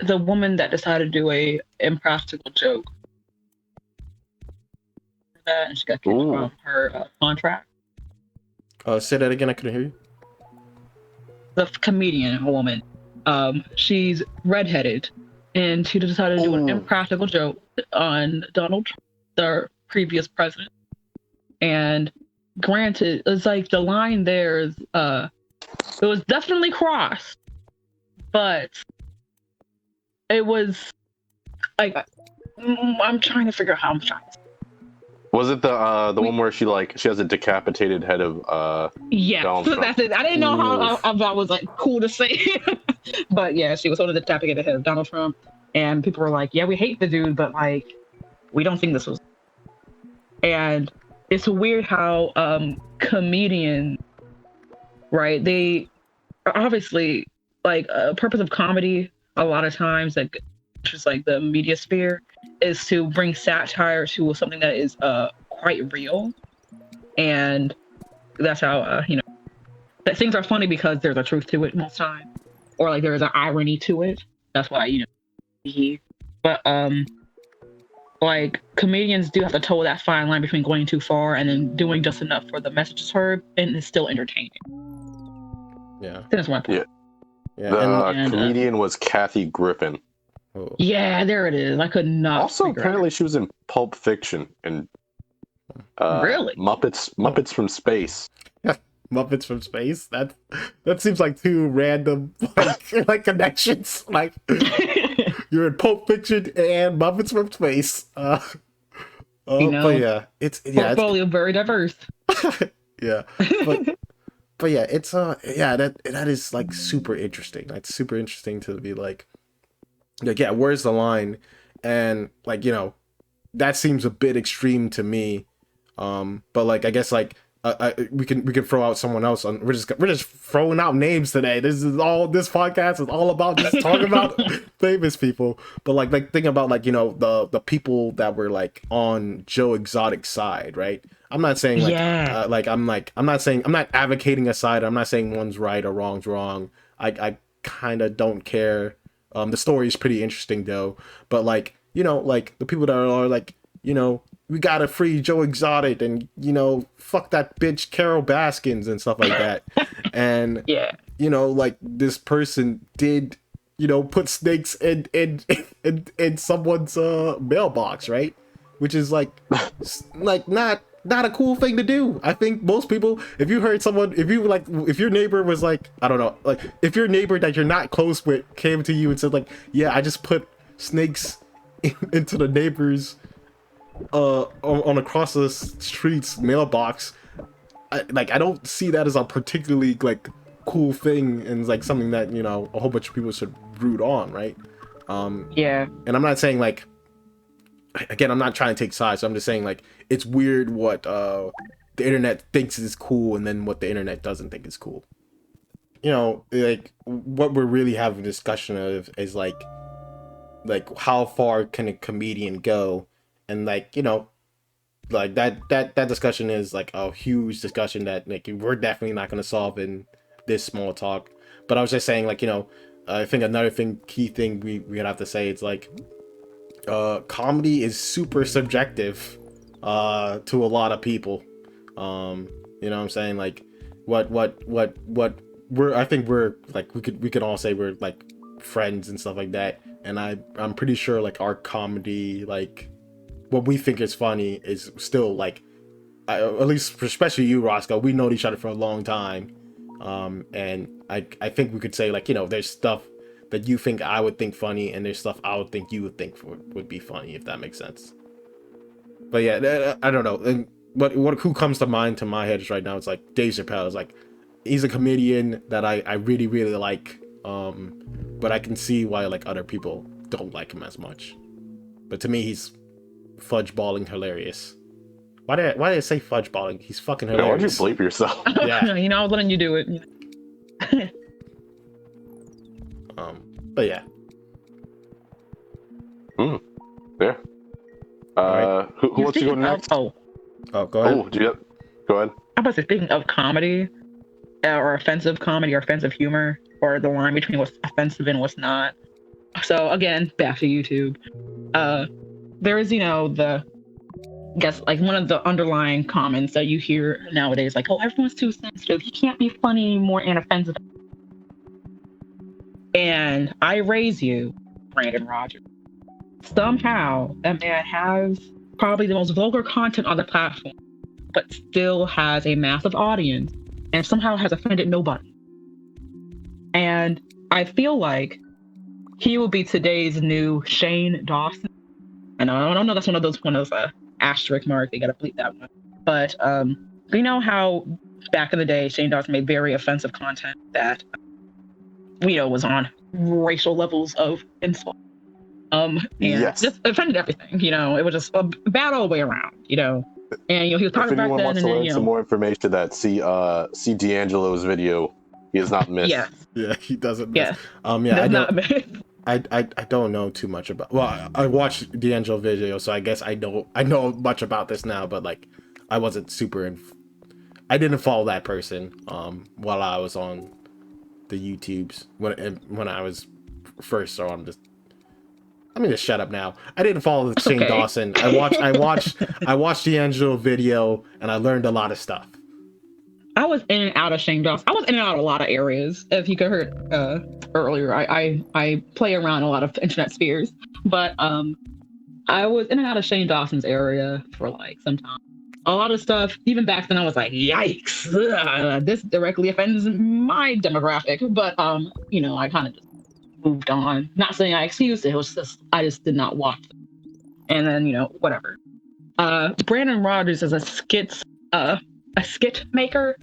The woman that decided to do a impractical joke. That, and she got kicked Ooh. from her contract. Say that again, I couldn't hear you. The comedian woman, she's redheaded, and she decided to do an Ooh. impractical joke on Donald Trump, the previous president. And granted, it's like the line there is, it was definitely crossed, but it was like, I'm trying to figure out how I'm trying to. Was it the one where she has a decapitated head of Yeah, Donald so Trump? that's it. I didn't know how that was like cool to say, but yeah, she was holding the decapitated head of Donald Trump, and people were like, "Yeah, we hate the dude, but like, we don't think this was." And it's weird how comedians, right? They obviously like a purpose of comedy. A lot of times, like just like the media sphere, is to bring satire to something that is quite real, and that's how that things are funny because there's a truth to it most time, or like there is an irony to it. That's why but like comedians do have to toe that fine line between going too far and then doing just enough for the message is heard and it's still entertaining. Yeah. That's my point. Yeah. The comedian was Kathy Griffin. Oh. Yeah, there it is. I could not. Also, apparently, she was in Pulp Fiction and really Muppets from Space. Muppets from Space. That seems like two random like connections. Like you're in Pulp Fiction and Muppets from Space. But yeah, it's portfolio very diverse. Yeah, but yeah, it's that is like super interesting. That's super interesting to be like yeah, where's the line? And like that seems a bit extreme to me. But like I guess like we can throw out someone else on. We're just throwing out names today. This podcast is all about just talking about famous people. But like think about like the people that were like on Joe Exotic's side, right? I'm not saying like I'm not advocating a side. I'm not saying one's right or wrong's wrong. I kind of don't care. The story is pretty interesting though. But like like the people that are like we gotta free Joe Exotic and fuck that bitch Carol Baskins and stuff like that. And yeah, like this person did put snakes in someone's mailbox, right? Which is like not a cool thing to do. I think most people, if you heard someone, if your neighbor was like, I don't know, like if your neighbor that you're not close with came to you and said like, yeah, I just put snakes into the neighbor's on across the street's mailbox, I don't see that as a particularly like cool thing and like something that a whole bunch of people should root on, right? Yeah. And I'm not saying like, again, I'm not trying to take sides. So I'm just saying like it's weird what the internet thinks is cool and then what the internet doesn't think is cool. Like what we're really having a discussion of is like how far can a comedian go, and like like that discussion is like a huge discussion that like we're definitely not going to solve in this small talk. But I was just saying like I think another key thing we'd have to say is like comedy is super subjective to a lot of people. You know what I'm saying? Like what I think we're like we could all say we're like friends and stuff like that, and I'm pretty sure like our comedy, like what we think is funny is still like at least especially you, Roscoe, we known each other for a long time, and I think we could say like there's stuff that you think I would think funny, and there's stuff I would think you would think would be funny, if that makes sense. But yeah, I don't know. And who comes to mind to my head is right now, it's like Dave Chappelle. Is like, he's a comedian that I really, really like. But I can see why like other people don't like him as much. But to me, he's fudge-balling hilarious. Why did I say fudge-balling? He's fucking hilarious. Why'd you bleep yourself? Yeah. You know, I was letting you do it. But yeah. Yeah. Alright. Who wants to go next? Oh, go ahead. Go ahead. I was speaking of comedy, or offensive comedy, or offensive humor, or the line between what's offensive and what's not. So again, back to YouTube. There is, I guess like one of the underlying comments that you hear nowadays, like, oh, everyone's too sensitive. You can't be funny anymore and offensive. And I raise you, Brandon Rogers. Somehow, that man has probably the most vulgar content on the platform, but still has a massive audience and somehow has offended nobody. And I feel like he will be today's new Shane Dawson. And I don't know, that's one of those asterisk mark, they gotta bleep that one. But you know how back in the day, Shane Dawson made very offensive content that was on racial levels of insult. And yes. Just offended everything, it was just a bad all the way around, And he was talking if anyone back then, wants to learn some more information, that see D'Angelo's video. He has not missed. Yeah, he doesn't miss. Yeah. I don't know too much about. Well, I watched D'Angelo video, so I guess I know much about this now. But like, I wasn't super. I didn't follow that person while I was on the YouTubes when I was first. So I'm gonna just shut up now. I didn't follow Shane Dawson. I watched D'Angelo video, and I learned a lot of stuff. I was in and out of Shane Dawson. I was in and out of a lot of areas. If you could heard earlier, I play around a lot of internet spheres, but I was in and out of Shane Dawson's area for like some time. A lot of stuff, even back then, I was like, yikes, this directly offends my demographic. But I kind of just moved on. Not saying I excused it. It was just I just did not watch it. And then whatever. Brandon Rogers is a skit maker.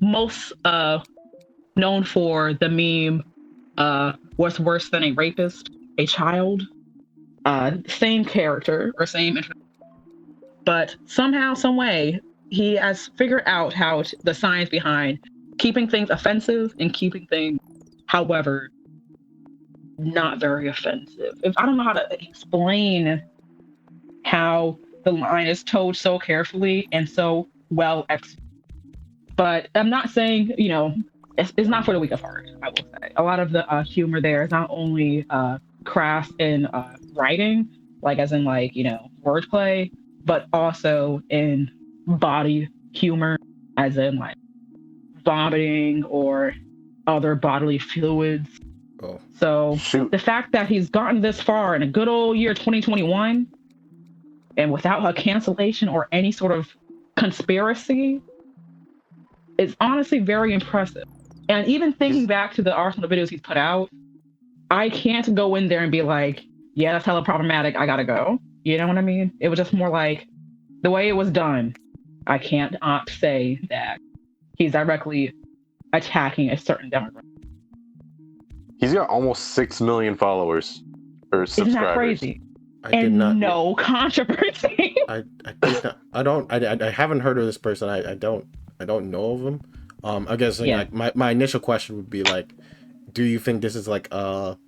Most known for the meme, what's worse than a rapist? A child. Same character or same, but somehow, some way, he has figured out how the science behind keeping things offensive and keeping things, however, not very offensive. I don't know how to explain how the line is told so carefully and so well executed. But I'm not saying, it's not for the weak of heart, I will say. A lot of the humor there is not only crass in writing, like as in like, wordplay, but also in body humor, as in like vomiting or other bodily fluids. Oh. So Shoot. The fact that he's gotten this far in a good old year 2021 and without a cancellation or any sort of conspiracy, it's honestly very impressive. And even thinking back to the arsenal of videos he's put out, I can't go in there and be like, yeah, that's hella problematic, I gotta go. You know what I mean? It was just more like the way it was done. I can't say that he's directly attacking a certain demographic. He's got almost 6 million followers or subscribers. Isn't that crazy? I did not. No controversy. I did not. I haven't heard of this person. I don't know of him. I guess like my initial question would be like, do you think this is like a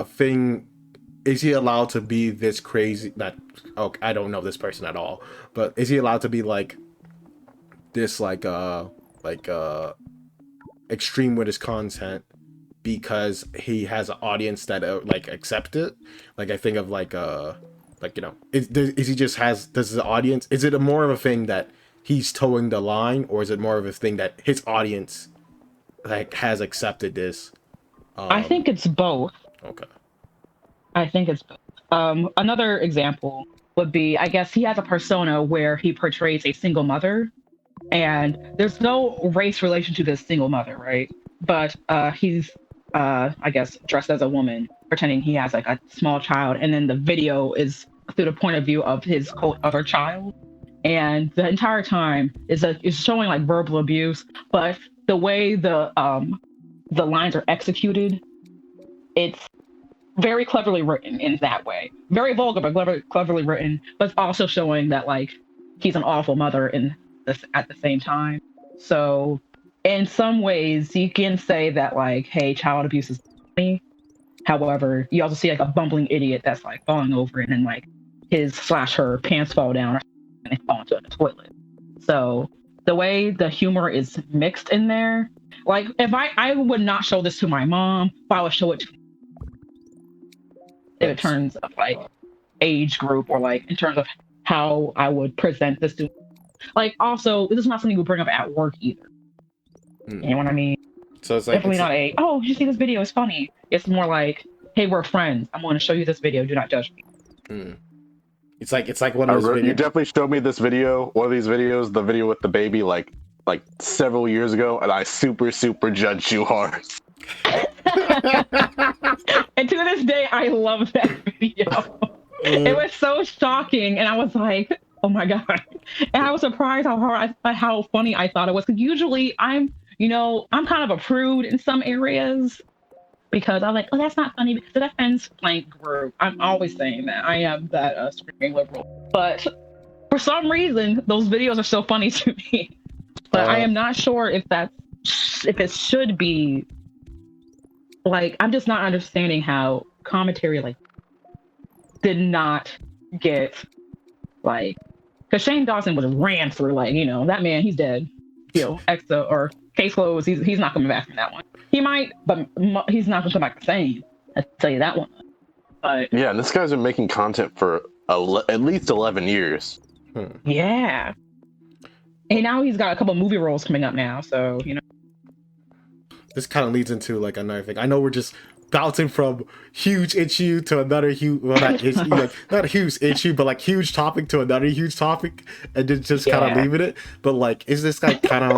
thing? Is he allowed to be this crazy? I don't know this person at all, but is he allowed to be like this extreme with his content because he has an audience that like accept it? Like I think of is he just does his audience? Is it more of a thing that he's towing the line, or is it more of a thing that his audience like has accepted this? I think it's both. Okay. I think it's both. Another example would be, I guess he has a persona where he portrays a single mother, and there's no race relation to this single mother, right? But he's I guess dressed as a woman, pretending he has like a small child, and then the video is through the point of view of his quote other child, and the entire time is showing like verbal abuse, but the way the lines are executed, it's very cleverly written in that way. Very vulgar, but cleverly written, but also showing that like he's an awful mother in this at the same time. So in some ways you can say that like, hey, child abuse is funny. However, you also see like a bumbling idiot that's like falling over it and like his/her pants fall down and they fall into the toilet. So the way the humor is mixed in there, like if I would not show this to my mom, but I would show it to in terms of like age group or like in terms of how I would present this to, like, also this is not something you would bring up at work either. You know what I mean? So it's like Definitely not a, oh, did you see this video? It's funny. It's more like, hey, we're friends. I'm going to show you this video. Do not judge me. It's like one of those videos. You definitely showed me this video, one of these videos, the video with the baby, like several years ago, and I super judged you hard. And to this day, I love that video. It was so shocking, and I was like, oh my god! And I was surprised how funny I thought it was. Because usually I'm kind of a prude in some areas because I'm like, oh, that's not funny because it offends blank group. I'm always saying that. I am that screaming liberal. But for some reason, those videos are so funny to me. But I am not sure if it should be. Like, I'm just not understanding how commentary like did not get like, because Shane Dawson was ran through, like, that man, he's dead. Exo or case closed. He's not coming back from that one. He might, but he's not gonna come back the same. I'll tell you that one. But yeah, and this guy's been making content for at least 11 years. Yeah. And now he's got a couple movie roles coming up now, so This kind of leads into like another thing. I know we're just bouncing from huge issue to another huge, well, not issue, not a huge issue, but like huge topic to another huge topic, and just kind of leaving it. But like, is this guy kind of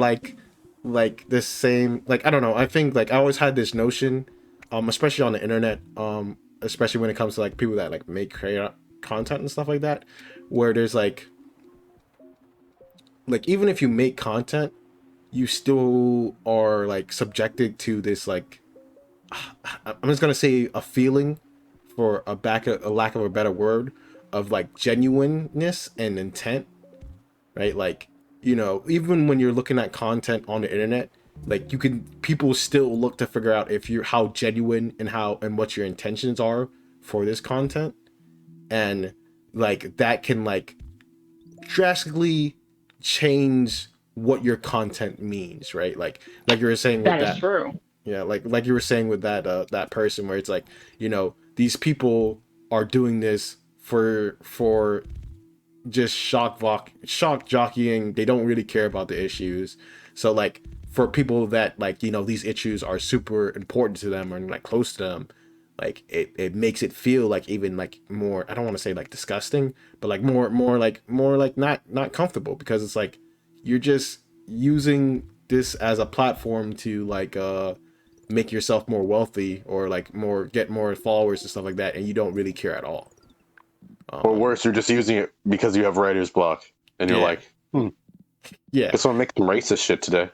like the same? Like, I don't know. I think like I always had this notion, especially on the internet, especially when it comes to like people that like create content and stuff like that, where there's like even if you make content, you still are like subjected to this like, I'm just gonna say a feeling, for a lack of a better word, of like genuineness and intent, right? Like, even when you're looking at content on the internet, like people still look to figure out if you're how genuine and what your intentions are for this content, and like that can like drastically change what your content means, right? Like you were saying with that. That is true. Yeah, like you were saying with that person, where it's like, these people are doing this for just shock jockeying. They don't really care about the issues. So like for people that like, these issues are super important to them or like close to them, like it makes it feel like even like more, I don't want to say like disgusting, but like more like not comfortable, because it's like you're just using this as a platform to like make yourself more wealthy or like get more followers and stuff like that, and you don't really care at all. Or worse, you're just using it because you have writer's block, and you're like, yeah, guess I'll make some racist shit today.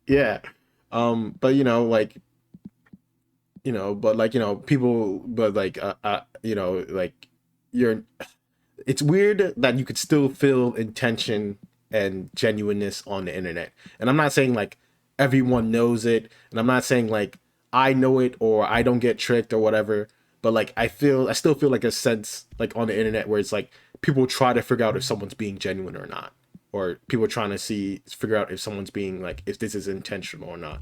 Yeah. But people, but like like it's weird that you could still feel intention and genuineness on the internet. And I'm not saying like everyone knows it, and I'm not saying like I know it or I don't get tricked or whatever, but like I still feel like a sense like on the internet where it's like people try to figure out if someone's being genuine or not, or people trying to figure out if someone's being like, if this is intentional or not.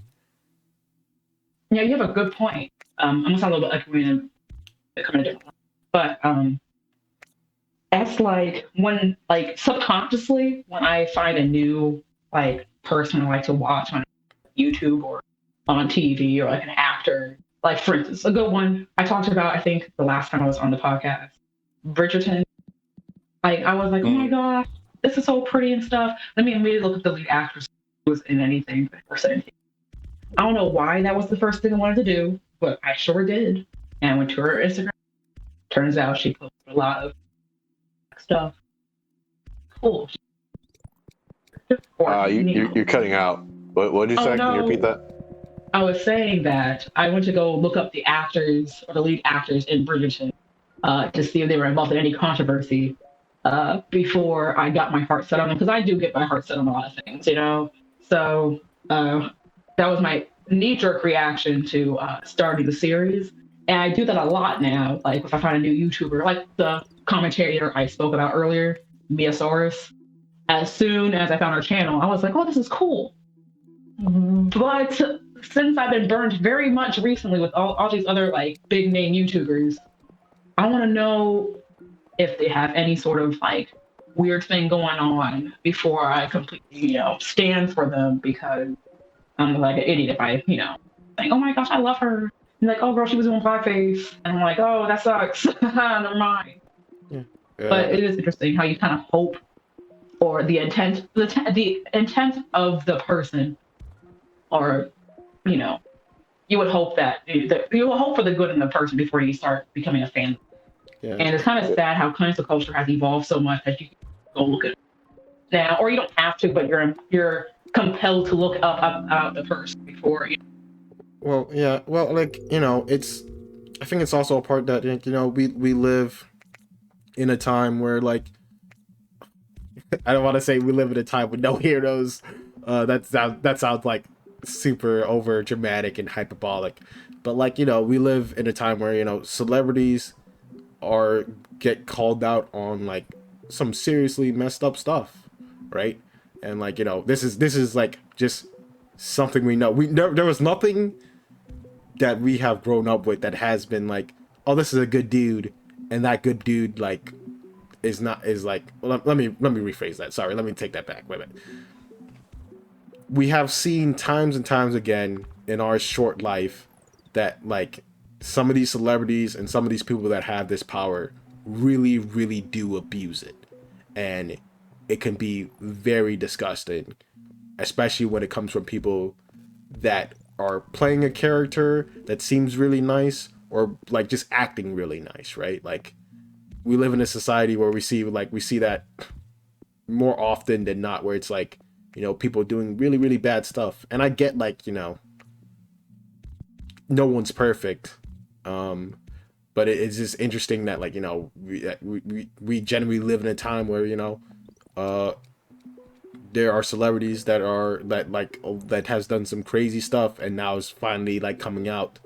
Yeah, you have a good point. I'm gonna sound a little bit like we're coming a different one. But that's like when, like, subconsciously, when I find a new like person I like to watch on YouTube or on TV, or like an actor, like for instance, a good one I talked about, I think the last time I was on the podcast, Bridgerton. Like I was like, oh my gosh, this is so pretty and stuff. Let me immediately look at the lead actress who was in anything or anything. I don't know why that was the first thing I wanted to do, but I sure did. And I went to her Instagram. Turns out she posted a lot of stuff. Cool. Or, You're cutting out. What did you oh say? Can you repeat no. that? I was saying that I went to go look up the actors or the lead actors in Bridgerton to see if they were involved in any controversy before I got my heart set on them, because I do get my heart set on a lot of things, you know. So that was my knee-jerk reaction to starting the series, and I do that a lot now. Like if I find a new YouTuber, like the commentator I spoke about earlier, Miasaurus. As soon as I found her channel, I was like, "Oh, this is cool." But since I've been burned very much recently with all these other like big name YouTubers, I want to know if they have any sort of like weird thing going on before I completely, stand for them, because I'm like an idiot if I, like, oh my gosh, I love her. And like, oh girl, she was doing blackface. And I'm like, oh, that sucks. Never mind. Yeah. But it is interesting how you kind of hope, or the intent of the person, or, you know, you would hope that you would hope for the good in the person before you start becoming a fan. Yeah. And it's kind of sad how cancel culture has evolved so much that you can go look at it now, or you don't have to, but you're compelled to look up the person before you. Well, yeah. Well, like, it's. I think it's also a part that, like, we live in a time where, like, I don't want to say we live in a time with no heroes. That sounds like super over dramatic and hyperbolic, but, like, we live in a time where, celebrities are get called out on, like, some seriously messed up stuff, right? And, like, this is like just something we know. There was nothing that we have grown up with that has been like, oh, this is a good dude, and that good dude, like, is like, well, let me rephrase that. Sorry, let me take that back. Wait a minute. We have seen times and times again in our short life that, like, some of these celebrities and some of these people that have this power really, really do abuse it, and it can be very disgusting, especially when it comes from people that are playing a character that seems really nice, or like just acting really nice, right? Like, we live in a society where we see that more often than not, where it's like, people doing really, really bad stuff. And I get, like, no one's perfect, but it's just interesting that, like, we generally live in a time where, uh there are celebrities that has done some crazy stuff and now is finally, like, coming out,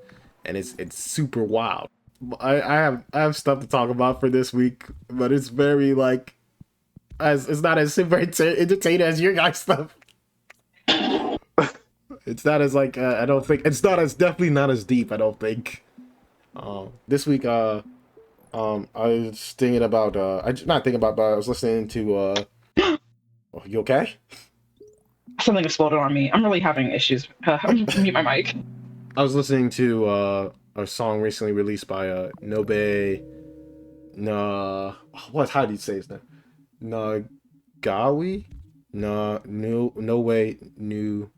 and it's super wild. I have stuff to talk about for this week, but it's very, like, as it's not as super entertaining as your guys' stuff. It's not as, like, I don't think it's not as definitely not as deep. I don't think. This week, I was thinking about, not thinking about, but I was listening to, oh, you okay? Something exploded on me. I'm really having issues. I'm just mute my mic. I was listening to a song recently released by Nobe. How do you say his name? Nagawi? No way New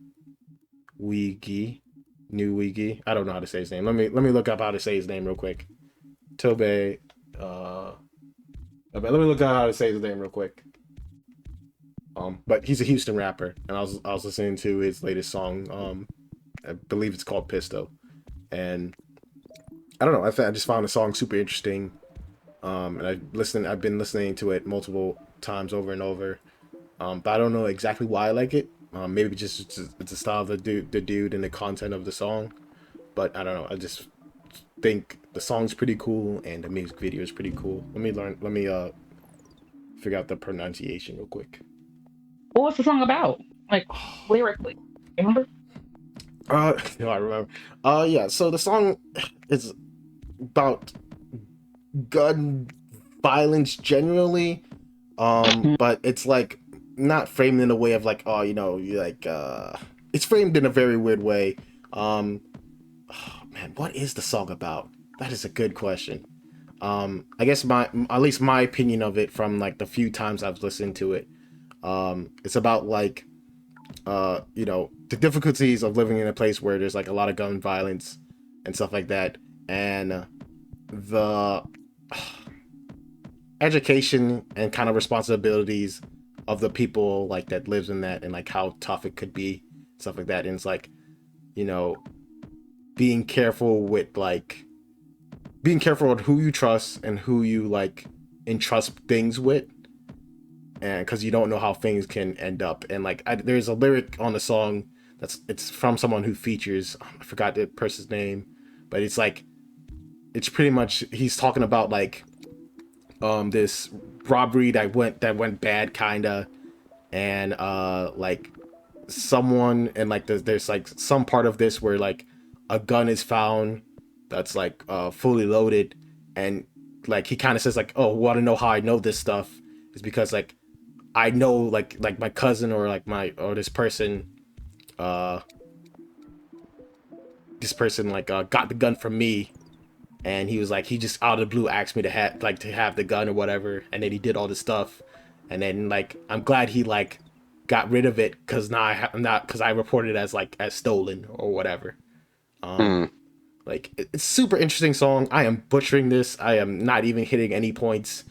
Wigi. New Wigi. I don't know how to say his name. Let me look up how to say his name real quick. Tobe. Let me look up how to say his name real quick. But he's a Houston rapper, and I was listening to his latest song. I believe it's called Pisto, and I don't know. I just found the song super interesting. And I've been listening to it multiple times over and over. But I don't know exactly why I like it. Maybe just it's the style of the dude and the content of the song. But I don't know. I just think the song's pretty cool and the music video is pretty cool. Let me figure out the pronunciation real quick. What was the song about? Like, lyrically, remember? No, I remember. Yeah. So the song is about gun violence generally, but it's, like, not framed in a way of, like, oh, like, it's framed in a very weird way. Oh, man, what is the song about? That is a good question. I guess at least my opinion of it from, like, the few times I've listened to it, it's about, like, the difficulties of living in a place where there's like a lot of gun violence and stuff like that, and the education and kind of responsibilities of the people like that lives in that, and like how tough it could be, stuff like that. And it's like, being careful with who you trust and who you like entrust things with, and because you don't know how things can end up. And like there's a lyric on the song it's from someone who features, I forgot the person's name, but it's like, it's pretty much, he's talking about like this robbery that went bad kinda, and like someone, and like there's like some part of this where like a gun is found that's like fully loaded, and like he kind of says like, oh, want to know how I know this stuff? Is because like I know like my cousin or like this person like got the gun from me, and he was like, he just out of the blue asked me to have the gun or whatever, and then he did all this stuff, and then like I'm glad he like got rid of it, because now I'm not, because I reported it as stolen or whatever. Like it's super interesting song. I am butchering this. I am not even hitting any points.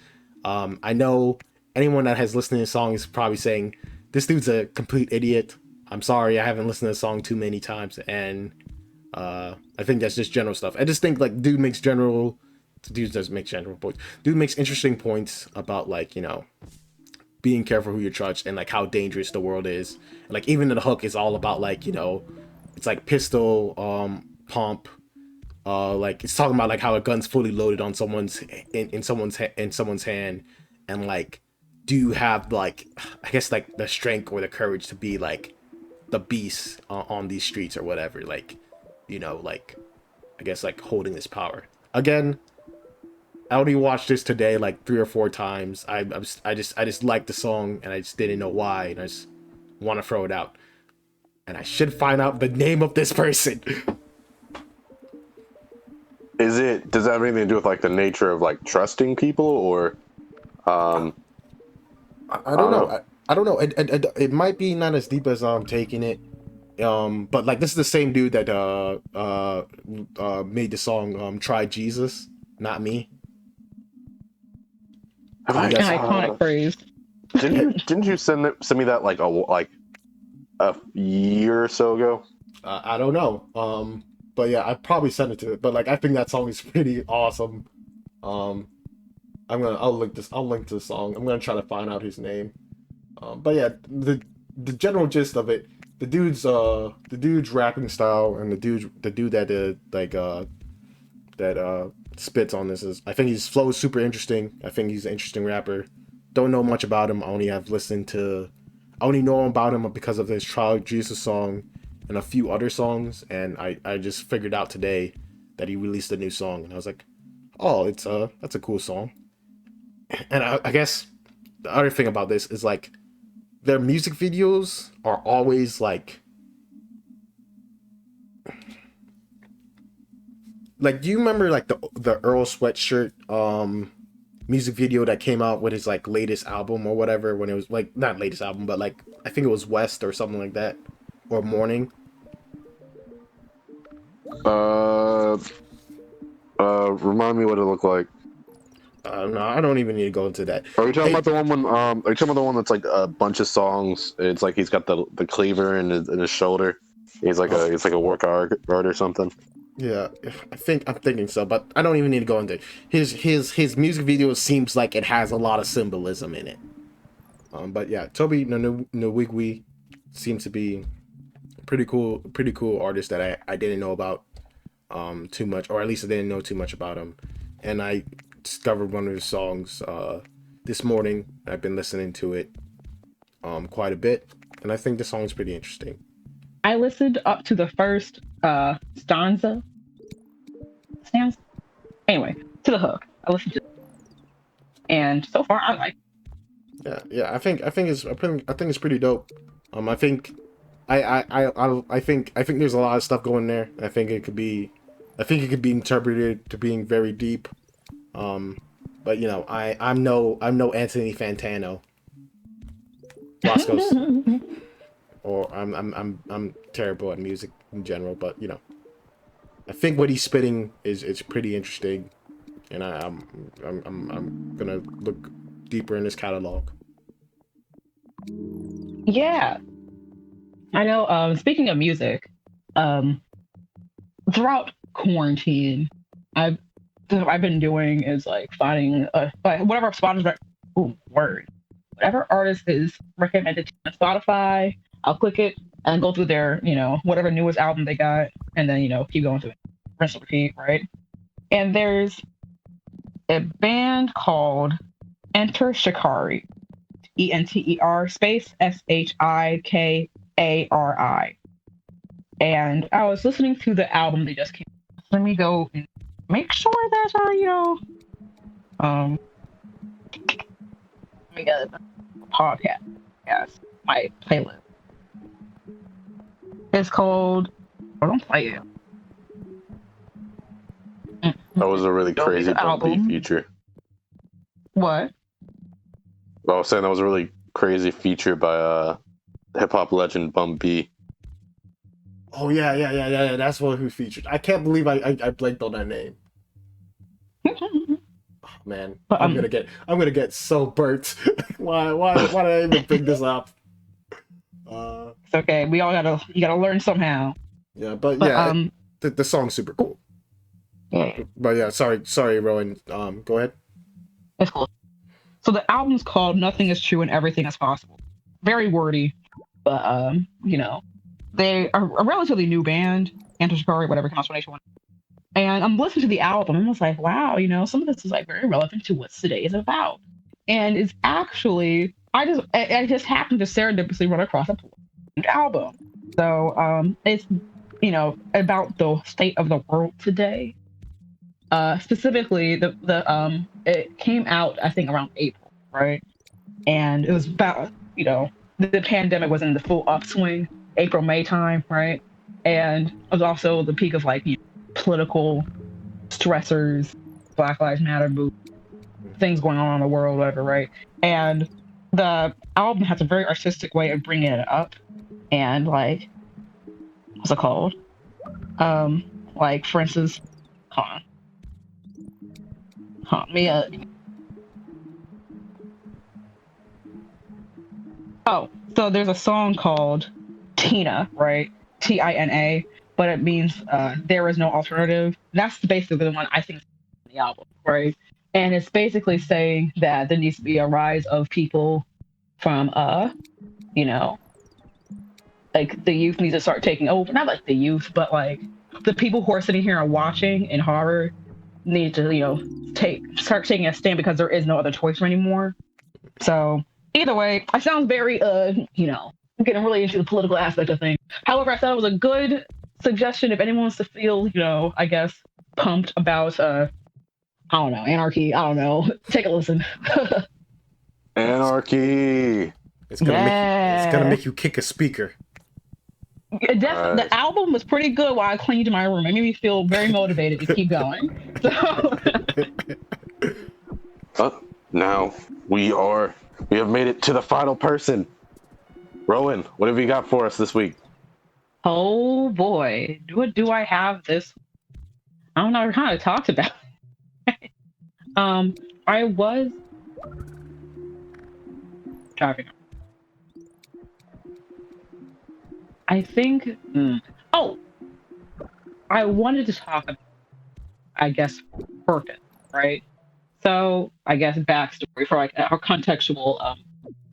I know anyone that has listened to the song is probably saying, this dude's a complete idiot. I'm sorry, I haven't listened to the song too many times, and I think that's just general stuff. I just think like dude makes interesting points about like, being careful who you trust, and like how dangerous the world is. And, like even the hook is all about like, it's like pistol pump, like it's talking about like how a gun's fully loaded on someone's in someone's hand, and like, do you have like, I guess like the strength or the courage to be like the beast on these streets or whatever, like, like I guess like holding this power. Again, I only watched this today like 3 or 4 times. I just liked the song, and I just didn't know why, and I just want to throw it out. And I should find out the name of this person. Does that have anything to do with like the nature of like trusting people, or I don't know. I don't know. It might be not as deep as I'm taking it. But like this is the same dude that made the song Try Jesus, Not Me. Have An iconic phrase. Didn't you send me that like a year or so ago? I don't know. But yeah, I probably sent it to it. But like, I think that song is pretty awesome. I'll link to the song. I'm gonna try to find out his name. But yeah, the general gist of it, the dude's rapping style, and the dude that spits on this is, I think his flow is super interesting. I think he's an interesting rapper. Don't know much about him. I only know about him because of his Try Jesus song and a few other songs, and I just figured out today that he released a new song, and I was like, oh, that's a cool song. And I guess the other thing about this is like, their music videos are always like, do you remember like the Earl Sweatshirt music video that came out with his like latest album or whatever, when it was like, not latest album, but like I think it was West or something like that, or Morning. Remind me what it looked like. No, I don't even need to go into that. Are you talking about the one are you talking about the one that's like a bunch of songs? It's like he's got the cleaver in his shoulder. He's like a workout guard or something. Yeah, I'm thinking so, but I don't even need to go into it. His music video seems like it has a lot of symbolism in it. But yeah, Tobe Nwigwe seems to be pretty cool artist that I didn't know about too much, or at least I didn't know too much about him. And I discovered one of his songs this morning. I've been listening to it quite a bit, and I think the song's pretty interesting. I listened up to the first stanza. Anyway, to the hook. I listened to it. And so far I like it. Yeah, I think it's pretty dope. I think there's a lot of stuff going there. I think it could be interpreted to being very deep. But I'm no Anthony Fantano. Roscoe's. or I'm terrible at music in general, but you know, I think what he's spitting is pretty interesting, and I'm gonna look deeper in his catalog. Yeah, I know. Speaking of music, um, throughout quarantine, I've what I've been doing is like finding like whatever Spotify, whatever artist is recommended to me on Spotify, I'll click it and go through their whatever newest album they got, and then keep going through it, rinse and repeat, right? And there's a band called Enter Shikari, Enter space Shikari, and I was listening to the album they just came. Let me go and make sure that let me get a podcast. Yes, my playlist. It's called. Oh, don't play it. That was a really Don't crazy the Bump B album. feature. What? I was saying that was a really crazy feature by hip hop legend Bump B. Oh yeah. That's one who featured. I can't believe I blanked on that name. Oh, man, But, I'm gonna get so burnt. why did I even bring this up? It's okay. We all you gotta learn somehow. Yeah, but But yeah, the song's super cool. yeah, But yeah, sorry, Rowan. Go ahead. it's cool. So the album's called "Nothing Is True and Everything Is Possible." Very wordy, but they are a relatively new band. Enter Shikari, whatever, came out 2021. And I'm listening to the album, and I was like, wow, some of this is like very relevant to what today is about. And it's actually, I just happened to serendipitously run across a album. So it's about the state of the world today. Specifically, it came out I think around April, right? And it was about the pandemic was in the full upswing, April May time, right? And it was also the peak of like political stressors, Black Lives Matter movement, things going on in the world, whatever, right? And the album has a very artistic way of bringing it up, and like, what's it called? Like for instance, hold on, me. Oh, so there's a song called Tina, right? Tina, but it means there is no alternative. That's basically the one I think is in the album, right? And it's basically saying that there needs to be a rise of people from, like the youth needs to start taking over. Not like the youth, but like the people who are sitting here and watching in horror need to, start taking a stand because there is no other choice anymore. So either way, I sound very, getting really into the political aspect of things. However, I thought it was a good suggestion if anyone wants to feel, I guess, pumped about, I don't know, anarchy. I don't know. Take a listen. Anarchy. It's gonna make you kick a speaker. The album was pretty good while I cleaned my room. It made me feel very motivated to keep going. So. Now we have made it to the final person. Rowen, what have you got for us this week? Oh boy, what do I have this? I don't know. I kind of talked about. I was driving. I think. Oh, I wanted to talk about, I guess, purpose, right? So I guess backstory for like our contextual,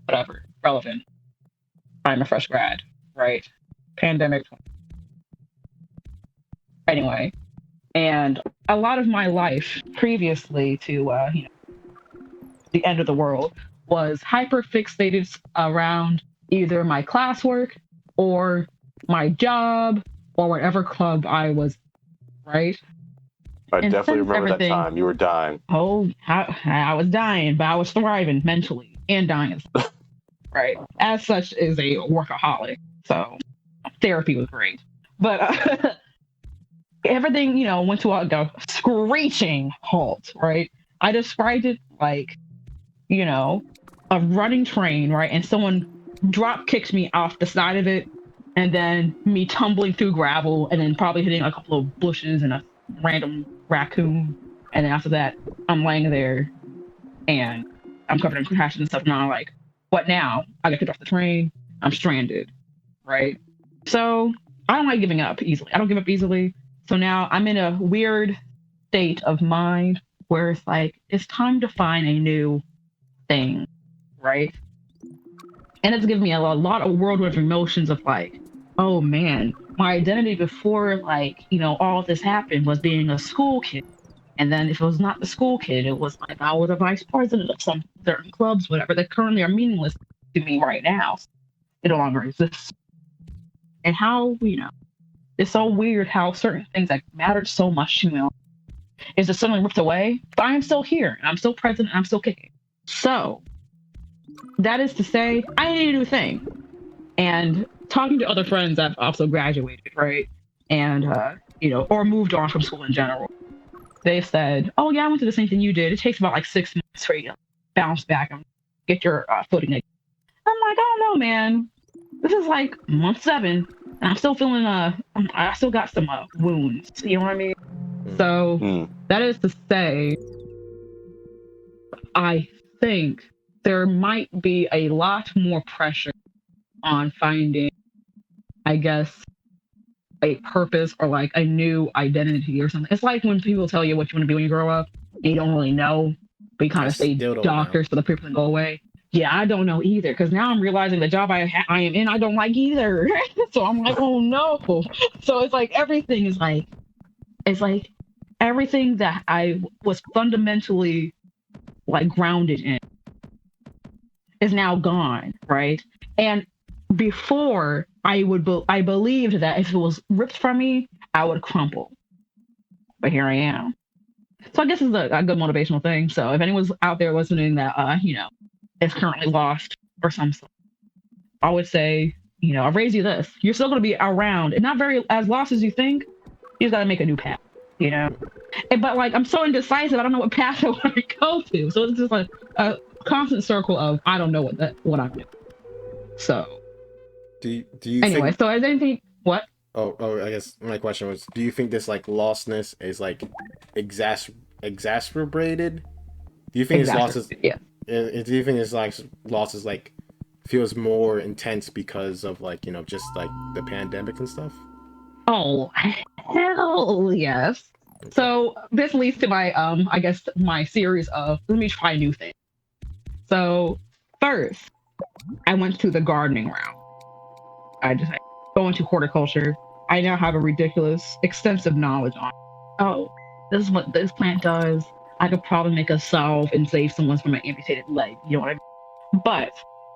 whatever, relevant. I'm a fresh grad, right? Pandemic. Anyway, and a lot of my life previously to the end of the world was hyper fixated around either my classwork or my job or whatever club I was, right? I And definitely since remember that everything- time. You were dying. Oh, I was dying, but I was thriving mentally and dying. Right. As such, is a workaholic. So therapy was great. But everything, went to a screeching halt, right? I described it like, a running train, right? And someone drop kicked me off the side of it, and then me tumbling through gravel, and then probably hitting a couple of bushes and a random raccoon. And then after that, I'm laying there, and I'm covered in crashes and stuff. And I'm like, what now? I got kicked off the train. I'm stranded, right? So I don't like giving up easily. I don't give up easily. So now I'm in a weird state of mind where it's like, it's time to find a new thing, right? And it's given me a lot of whirlwind of emotions of like, oh man, my identity before like, all this happened was being a school kid. And then if it was not the school kid, it was like I was a vice president of some certain clubs, whatever, that currently are meaningless to me right now. It no longer exists. And how, it's so weird how certain things that mattered so much to me is just suddenly ripped away. But I am still here, and I'm still present, and I'm still kicking. So that is to say, I need a new thing. And talking to other friends that have also graduated, right? And, or moved on from school in general. They've said, oh, yeah, I went through the same thing you did. It takes about like 6 months for you to bounce back and get your footing again. I'm like, I don't know, man. This is like month 7, and I'm still feeling, I still got some wounds. You know what I mean? So that is to say, I think there might be a lot more pressure on finding, I guess, a purpose or like a new identity or something. It's like when people tell you what you want to be when you grow up, and you don't really know, but you kind of say doctor so the people can go away. Yeah, I don't know either, because now I'm realizing the job I am in, I don't like either. So I'm like, oh no. So it's like everything is like, it's like everything that I was fundamentally like grounded in is now gone, right? And before I believed that if it was ripped from me, I would crumple. But here I am. So I guess it's a good motivational thing. So if anyone's out there listening that is currently lost or something, I would say, I'll raise you this. You're still gonna be around and not very as lost as you think. You just gotta make a new path, But like I'm so indecisive, I don't know what path I want to go to. So it's just like a constant circle of I don't know what I'm doing. So do you anyway, think... so is anything what? Oh, I guess my question was, do you think this like lostness is like exacerbated? Do you think it's losses? Yeah. Do you think it's like losses like feels more intense because of like just like the pandemic and stuff? Oh hell yes. Okay. So this leads to my I guess my series of let me try new things. So first, I went to the gardening route. I just go into horticulture. I now have a ridiculous, extensive knowledge on, oh, this is what this plant does. I could probably make a salve and save someone from an amputated leg. You know what I mean? But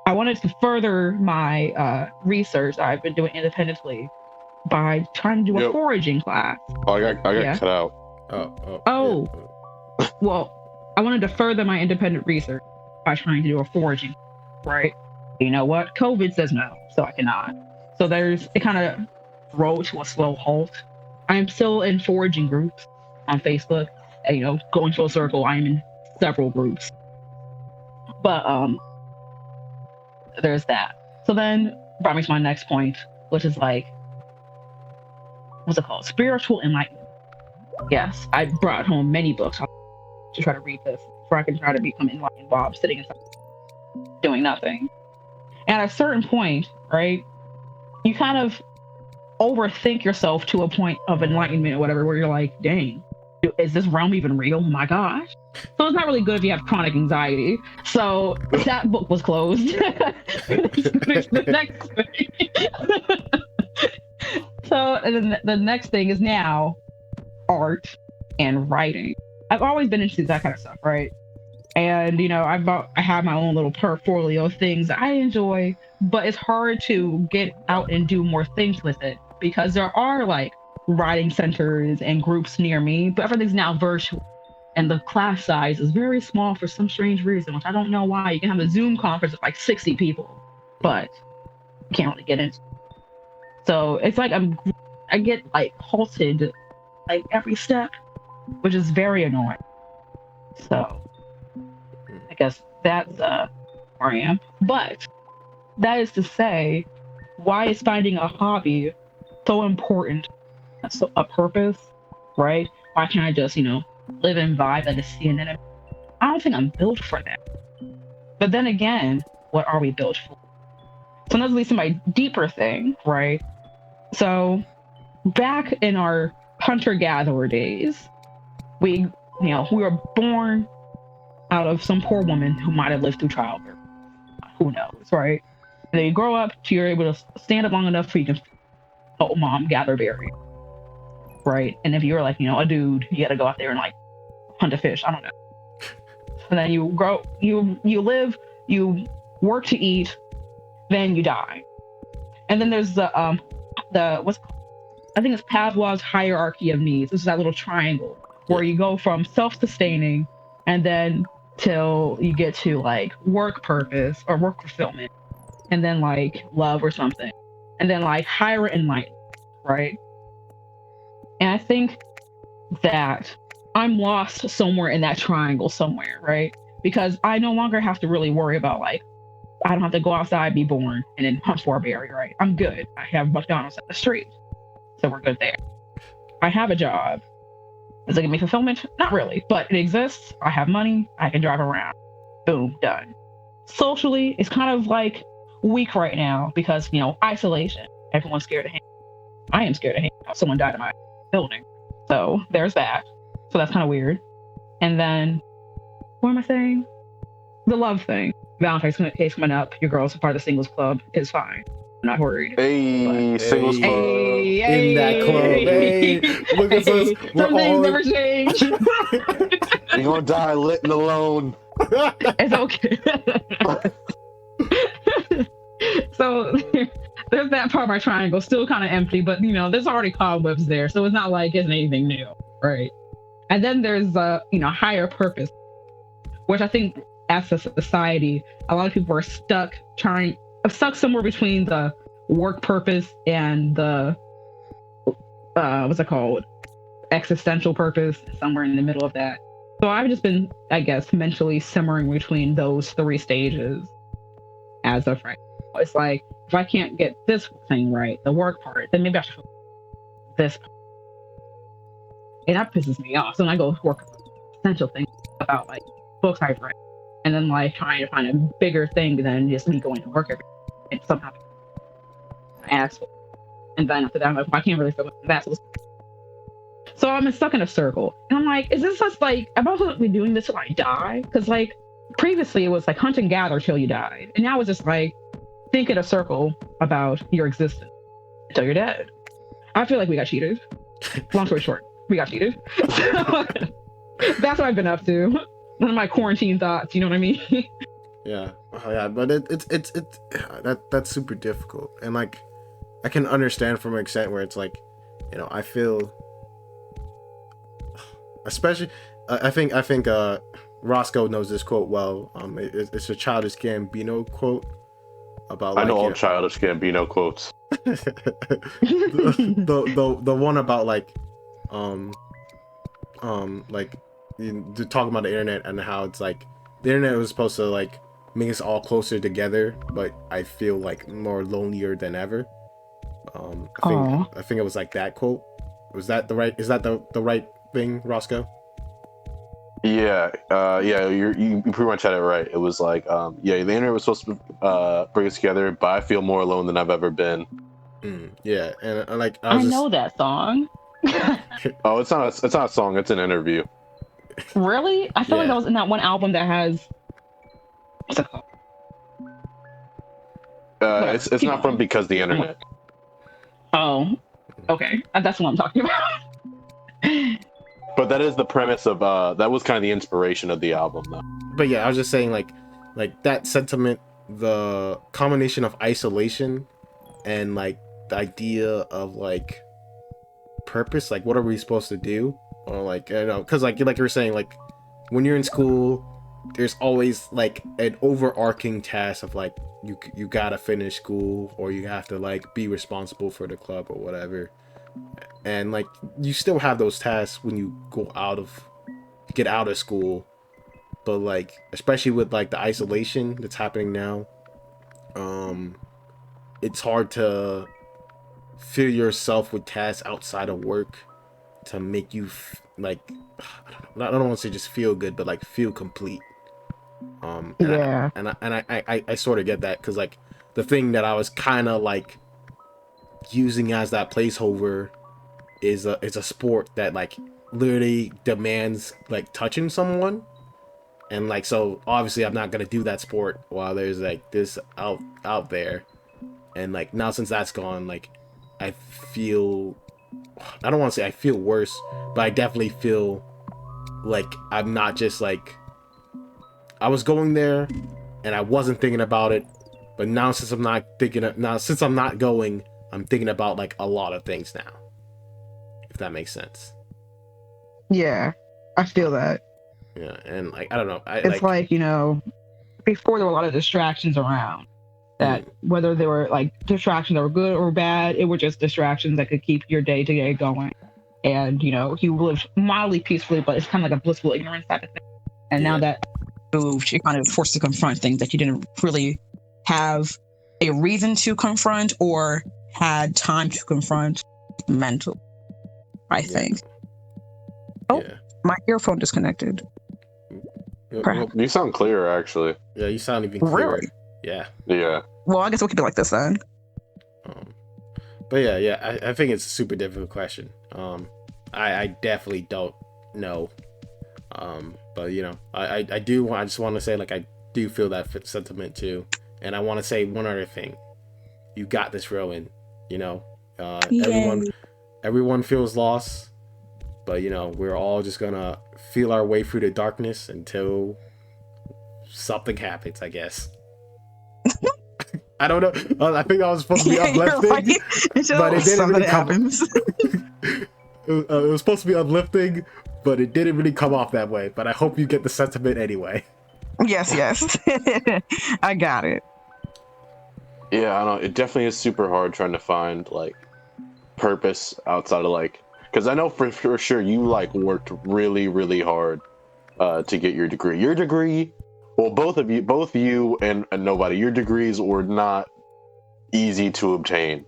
I wanted to further my research I've been doing independently by trying to do a foraging class. Oh, I got cut out. Yeah. Well, I wanted to further my independent research by trying to do a foraging, right? You know what? COVID says no, so I cannot. So it kind of rode to a slow halt. I am still in foraging groups on Facebook. And, going full circle, I am in several groups. But there's that. So then brought me to my next point, which is like, what's it called? Spiritual enlightenment. Yes, I brought home many books to try to read this before I can try to become enlightened while I'm sitting inside doing nothing. And at a certain point, right, you kind of overthink yourself to a point of enlightenment or whatever, where you're like, dang, is this realm even real? Oh my gosh. So it's not really good if you have chronic anxiety. So that book was closed. The next thing. So and then the next thing is now art and writing. I've always been into that kind of stuff, right? And I have my own little portfolio of things that I enjoy, but it's hard to get out and do more things with it because there are like writing centers and groups near me, but everything's now virtual. And the class size is very small for some strange reason, which I don't know why. You can have a Zoom conference of like 60 people, but you can't really get into. So it's like I get like halted like every step, which is very annoying. So I guess that's where I am. But that is to say, why is finding a hobby so important? So a purpose, right? Why can't I just, live and vibe like a CNN? I don't think I'm built for that. But then again, what are we built for? So that leads to my deeper thing, right? So back in our hunter-gatherer days, we were born out of some poor woman who might have lived through childbirth. Who knows, right? And then you grow up till you're able to stand up long enough for you can help mom gather berries, right? And if you're like, a dude, you got to go out there and like hunt a fish. I don't know. And then you grow, you live, you work to eat, then you die. And then there's the what's I think it's Pavlov's hierarchy of needs. This is that little triangle where you go from self-sustaining and then till you get to like work purpose or work fulfillment, and then like love or something, and then like higher enlightenment, right? And I think that I'm lost somewhere in that triangle somewhere, right? Because I no longer have to really worry about like, I don't have to go outside, be born, and then hunt for a berry, right? I'm good. I have McDonald's at the street, so we're good there. I have a job. Does it give me fulfillment? Not really, but it exists. I have money. I can drive around. Boom, done. Socially, it's kind of like weak right now because, isolation. Everyone's scared to hang out. I am scared to hang out. Someone died in my building. So there's that. So that's kind of weird. And then, what am I saying? The love thing. Valentine's Day coming up. Your girl's a part of the singles club. Is fine. I'm not worried. Hey, singles club. In that club. Hey, look at us. We're Some things all never change. You're gonna die lit and alone. It's okay. So there's that part of my triangle still kind of empty, but there's already cobwebs there, so it's not like it's anything new, right? And then there's higher purpose, which I think as a society, a lot of people are stuck somewhere between the work purpose and the what's it called, existential purpose, somewhere in the middle of that. So I've just been, I guess, mentally simmering between those three stages as of right now. It's like, if I can't get this thing right, the work part, then maybe I should this part. And that pisses me off. So then I go work essential things about like books I've read, and then like trying to find a bigger thing than just me going to work every day and somehow asshole. And then after that, I'm like, well, I can't really feel that. So I'm stuck in a circle. And I'm like, is this just like, am I supposed to be doing this till I die? Because like previously it was like hunt and gather till you died. And now it's just like, think in a circle about your existence until you're dead. I feel like we got cheated. Long story short, we got cheated. So, that's what I've been up to. One of my quarantine thoughts, you know what I mean? Yeah, but it's that's super difficult, and like I can understand from an extent where it's like, I feel, especially, I think Roscoe knows this quote well. It's a Childish Gambino quote about. I know all Childish Gambino quotes. the one about like talking about the internet and how it's like the internet was supposed to like make us all closer together, but I feel like more lonelier than ever. I think it was like that quote. Is that the right thing, Roscoe? Yeah, you pretty much had it right. It was like, the internet was supposed to bring us together, but I feel more alone than I've ever been. Yeah, and like I know that song. Oh, it's not a song. It's an interview. Really? I feel like that was in that one album that has. What's it called? It's not from Because the Internet. Oh, okay. That's what I'm talking about. But that is the premise of that was kind of the inspiration of the album, though. But yeah, I was just saying like that sentiment, the combination of isolation and like the idea of like purpose, like what are we supposed to do, or like because like you were saying, like when you're in school, there's always like an overarching task of like you gotta finish school, or you have to like be responsible for the club or whatever, and like you still have those tasks when you get out of school, but like especially with like the isolation that's happening now, it's hard to fill yourself with tasks outside of work to make you like, I don't want to say just feel good, but like feel complete. Yeah. I sort of get that, because like the thing that I was kind of like using as that placeholder is a sport that like literally demands like touching someone, and like, so obviously I'm not gonna do that sport while there's like this out there. And like now, since that's gone, like I feel, I don't want to say I feel worse, but I definitely feel like I'm not just like, I was going there and I wasn't thinking about it, but now since I'm not going, I'm thinking about like a lot of things now, if that makes sense. Yeah, I feel that. Yeah, and like, I don't know, It's like, you know, before there were a lot of distractions around, that whether they were like distractions that were good or bad, it were just distractions that could keep your day-to-day going. And, you know, you lived mildly peacefully, but it's kind of like a blissful ignorance type of thing. And now that moved, you're kind of forced to confront things that you didn't really have a reason to confront or had time to confront mentally, I think. Oh, my earphone disconnected. You sound clearer, actually. Yeah, you sound even clearer. Really? Yeah. Yeah. Well, I guess we'll keep it like this then. But yeah, I think it's a super difficult question. I definitely don't know. But you know, I just want to say, like, I do feel that sentiment too. And I want to say one other thing. You got this, Rowen. You know, everyone feels lost, but you know, we're all just gonna feel our way through the darkness until something happens, I guess. I don't know. I think I was supposed to be uplifting, right. but it didn't really come. Happens. It was supposed to be uplifting, but it didn't really come off that way. But I hope you get the sentiment anyway. Yes. I got it. Yeah, I know. It definitely is super hard trying to find like purpose outside of like, because I know for sure you like worked really, really hard to get your degree. Your degree. Well, both you and nobody, your degrees were not easy to obtain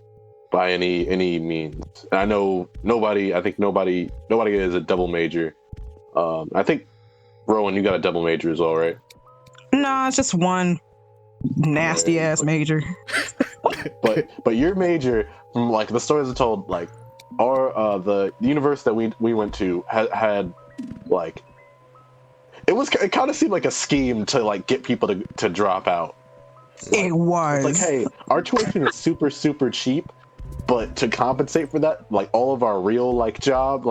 by any means. And I know nobody is a double major. I think, Rowen, you got a double major as well, right? No, it's just one nasty ass major. but your major, from like the stories I told, like our the university that we went to had like, it kind of seemed like a scheme to like get people to drop out. Like, It was. It's like, hey, our tuition is super, super cheap, but to compensate for that, like all of our real job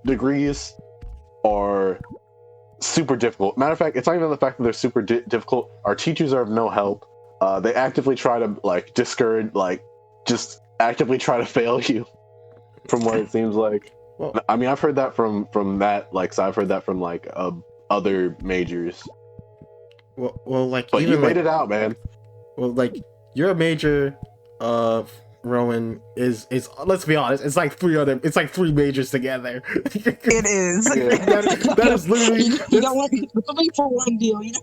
degrees are super difficult. Matter of fact, it's not even the fact that they're super difficult. Our teachers are of no help. They actively try to like discourage, like just actively try to fail you, from what it seems like. Well, I mean, I've heard that from that, like, so I've heard that from like other majors. Well, like, but even you made it out, man. Well, like, your major, Rowen, is let's be honest, it's like three majors together. It is. Yeah. that is literally. You don't want to be for one deal, you know.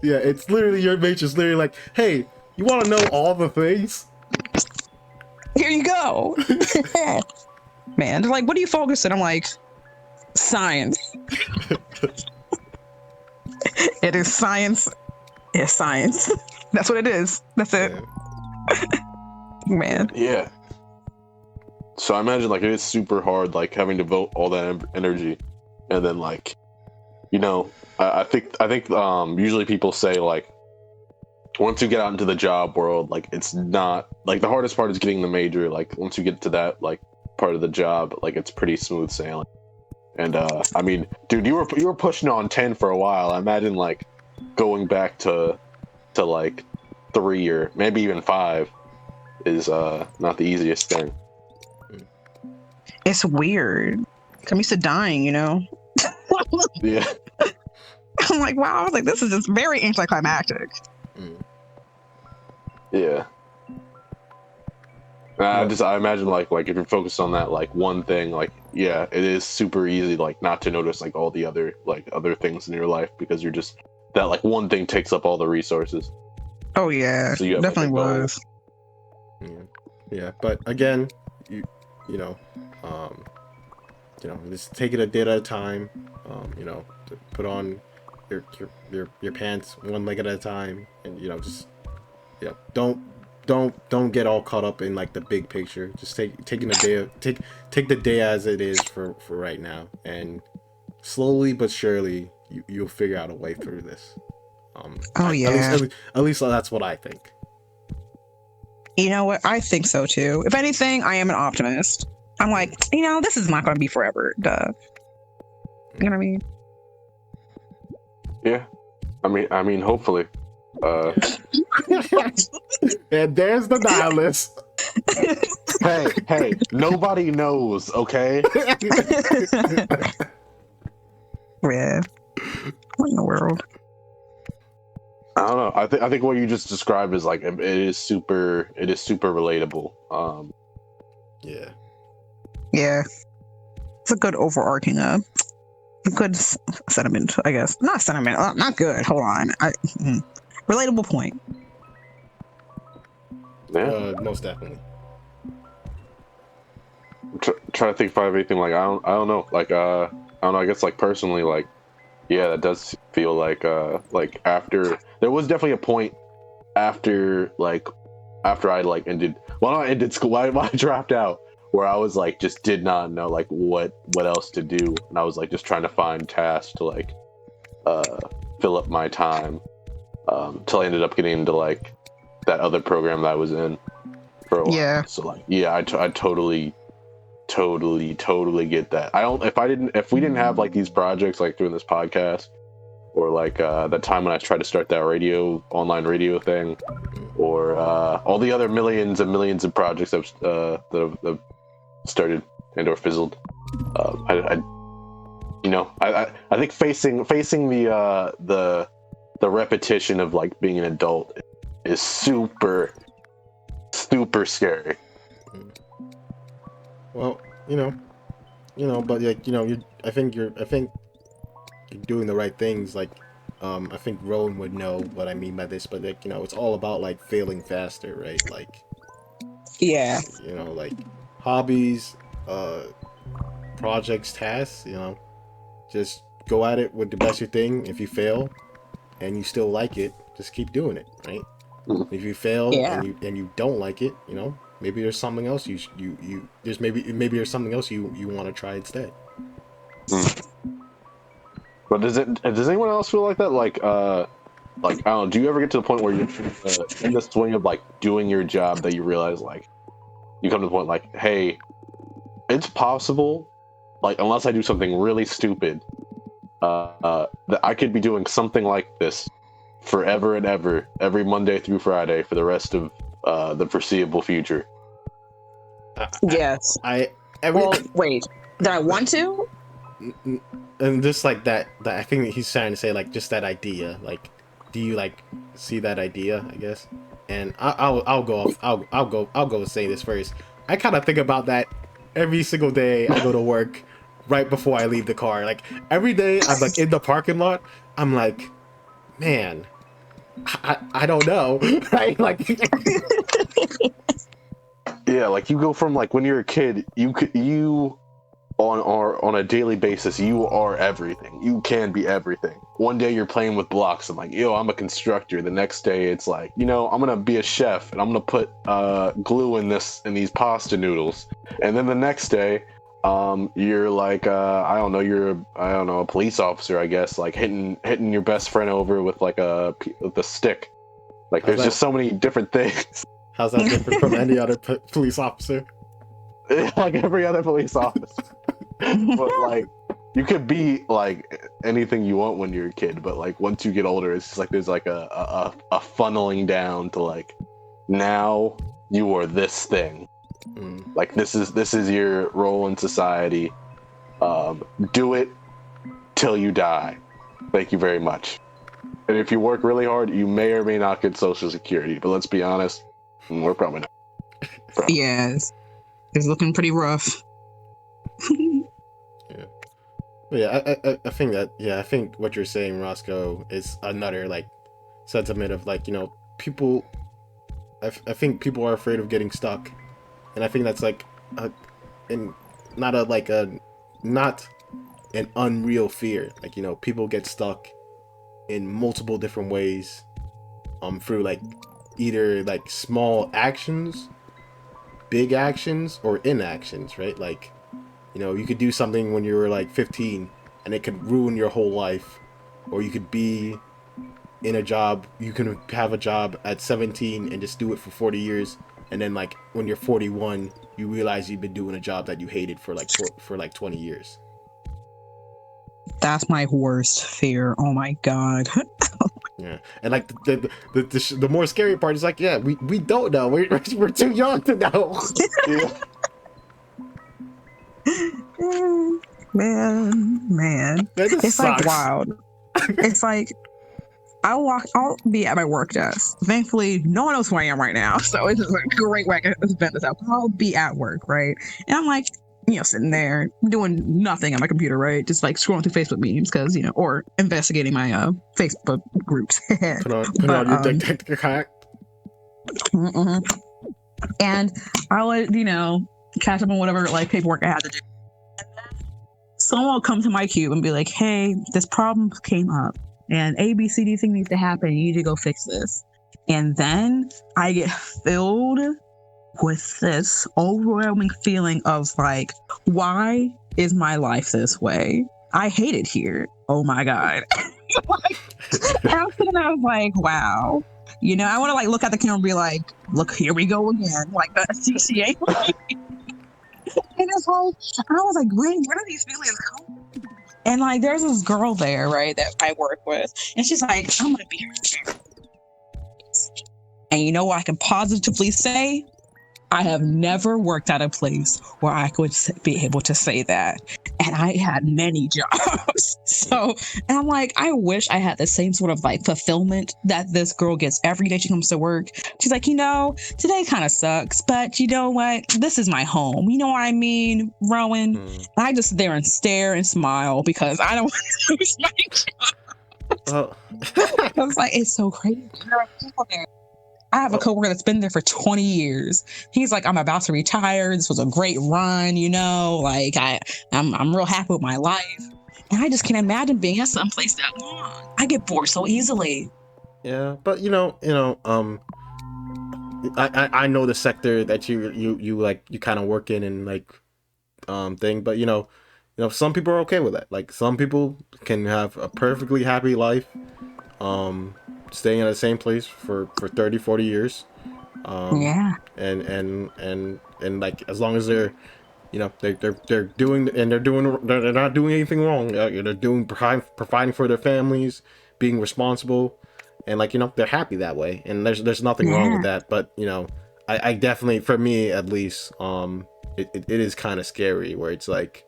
Yeah, it's literally your major's literally like, hey, you want to know all the things? Here you go. Man, they're like, what do you focus on? I'm like, science. It is science. It's science. That's what it is. That's it. Man. Yeah. So I imagine like it is super hard, like having to devote all that energy, and then like, you know, I think usually people say like, once you get out into the job world, like it's not like the hardest part is getting the major. Like once you get to that like part of the job, like it's pretty smooth sailing. And I mean, dude, you were pushing on 10 for a while. I imagine like going back to like 3 or maybe even 5 is not the easiest thing. It's weird. I'm used to dying, you know. Yeah. I'm like, wow. I was like, this is just very anticlimactic. Yeah. I imagine like if you're focused on that like one thing, like yeah, it is super easy like not to notice like all the other things in your life, because you're just that like one thing takes up all the resources. Oh yeah, So you have, like, a definitely goal. was. Yeah, but again, you know, just take it a day at a time. Put on your pants one leg at a time, and just don't get all caught up in like the big picture. Just taking a day take the day as it is for right now, and slowly but surely you'll figure out a way through this. Oh yeah. At least that's what I think. You know what? I think so too. If anything, I am an optimist. I'm like, this is not going to be forever. Duh. You know what I mean? Yeah. I mean, hopefully. And there's the nihilist. Hey, nobody knows, okay? Yeah. What in the world? I don't know. I think what you just described is like it is super relatable. Yeah. Yeah. It's a good overarching, good sentiment, I guess. Not sentiment. Not good. Hold on. Relatable point. Yeah. Most definitely. Trying to think if I have anything like I don't know. Like I don't know. I guess like personally, like yeah, that does feel like after there was definitely a point after I like ended not ended school. I dropped out where I was like just did not know like what else to do, and I was like just trying to find tasks to like fill up my time till I ended up getting into like that other program that I was in for a while. Yeah. So like yeah, I totally get that. If we didn't have like these projects like doing this podcast or like that time when I tried to start that online radio thing, or all the other millions and millions of projects that have started and or fizzled. I think facing the repetition of like being an adult is super scary. Well, but like I think you're doing the right things. Like, I think Rowan would know what I mean by this, but like it's all about like failing faster, right? Like, Yeah. like hobbies, projects, tasks. Just go at it with the best you thing. If you fail, and you still like it, just keep doing it, right? If you fail Yeah. and you don't like it, maybe there's something else maybe there's something else you want to try instead. But does anyone else feel like that? Like I don't know, do you ever get to the point where you're in the swing of like doing your job that you realize like you come to the point like, hey, it's possible, like unless I do something really stupid, that I could be doing something like this forever and ever, every Monday through Friday for the rest of the foreseeable future. Yes. Well, wait. Did I want to? And just like that I think that he's trying to say like just that idea. Like, do you like see that idea? I guess. And I'll go and say this first. I kind of think about that every single day I go to work, right before I leave the car. Like every day I'm like in the parking lot. I'm like, man, I don't know, right? Like, yeah, like you go from like when you're a kid, you on a daily basis, you are everything. You can be everything. One day you're playing with blocks and like, yo, I'm a constructor. The next day it's like, I'm gonna be a chef and I'm gonna put glue in these pasta noodles. And then the next day, you're like, you're a police officer, I guess, like hitting your best friend over with like with a stick. Like there's just so many different things. How's that different from any other police officer? Like every other police officer. But like you could be like anything you want when you're a kid, but like once you get older, it's just like there's like a funneling down to like now you are this thing. Like this is your role in society. Do it till you die. Thank you very much. And if you work really hard, you may or may not get Social Security. But let's be honest, we're probably not. Yes. It's looking pretty rough. I think that I think what you're saying, Roscoe, is another like sentiment of like people, I think people are afraid of getting stuck, and I think that's like not an unreal fear. Like, you know, people get stuck in multiple different ways, through like either like small actions, big actions, or inactions, right? Like, you know, you could do something when you were like 15 and it could ruin your whole life, or you could be in a job, you can have a job at 17 and just do it for 40 years, and then like when you're 41 you realize you've been doing a job that you hated for like 20 years. That's my worst fear. Oh my god. Yeah, and like the more scary part is like, yeah, we don't know. We're too young to know. Yeah. Man. That just It's sucks. like wild. It's like I'll be at my work desk. Thankfully, no one knows who I am right now, so it's just a great way to vent this out. I'll be at work, right? And I'm like, you know, sitting there doing nothing on my computer, right? Just like scrolling through Facebook memes, because, you know, or investigating my Facebook groups. Put on your detective hat. And I would, you know, catch up on whatever like paperwork I had to do. Someone will come to my cube and be like, hey, this problem came up and ABCD thing needs to happen. You need to go fix this. And then I get filled with this overwhelming feeling of like, why is my life this way? I hate it here. Oh my God. And I was like, wow. You know, I want to like look at the camera and be like, look, here we go again. Like the CCA. And it's like, I was like, where do these feelings come from? And like, there's this girl there, right, that I work with. And she's like, I'm going to be here. And you know what I can positively say? I have never worked at a place where I could be able to say that. And I had many jobs. So, and I'm like, I wish I had the same sort of like fulfillment that this girl gets every day she comes to work. She's like, you know, today kind of sucks, but you know what? This is my home. You know what I mean, Rowen? And I just sit there and stare and smile because I don't want to lose my job. I was like, it's so crazy. There are people there. I have a coworker that's been there for 20 years. He's like, I'm about to retire. This was a great run, you know, like I'm real happy with my life. And I just can't imagine being at some place that long. I get bored so easily. Yeah, but you know, I know the sector that you like, you kind of work in and like thing, but you know, some people are okay with that. Like some people can have a perfectly happy life, staying in the same place for 30, 40 years. Yeah. And like, as long as they're, you know, they're doing, and they're not doing anything wrong. They're doing, providing for their families, being responsible, and like, you know, they're happy that way. And there's nothing wrong with that. But you know, I definitely, for me at least, it is kind of scary where it's like,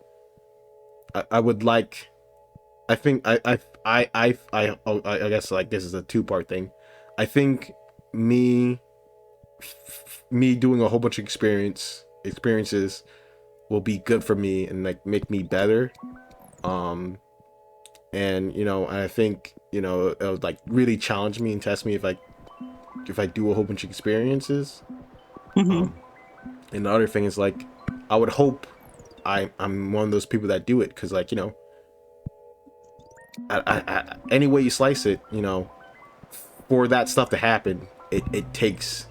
I would like, I think I guess like this is a two-part thing. I think me doing a whole bunch of experiences will be good for me and like make me better. And you know, I think, you know, it would like really challenge me and test me if I do a whole bunch of experiences. And the other thing is like, I would hope I'm one of those people that do it, because like, you know, I any way you slice it, you know, for that stuff to happen, it takes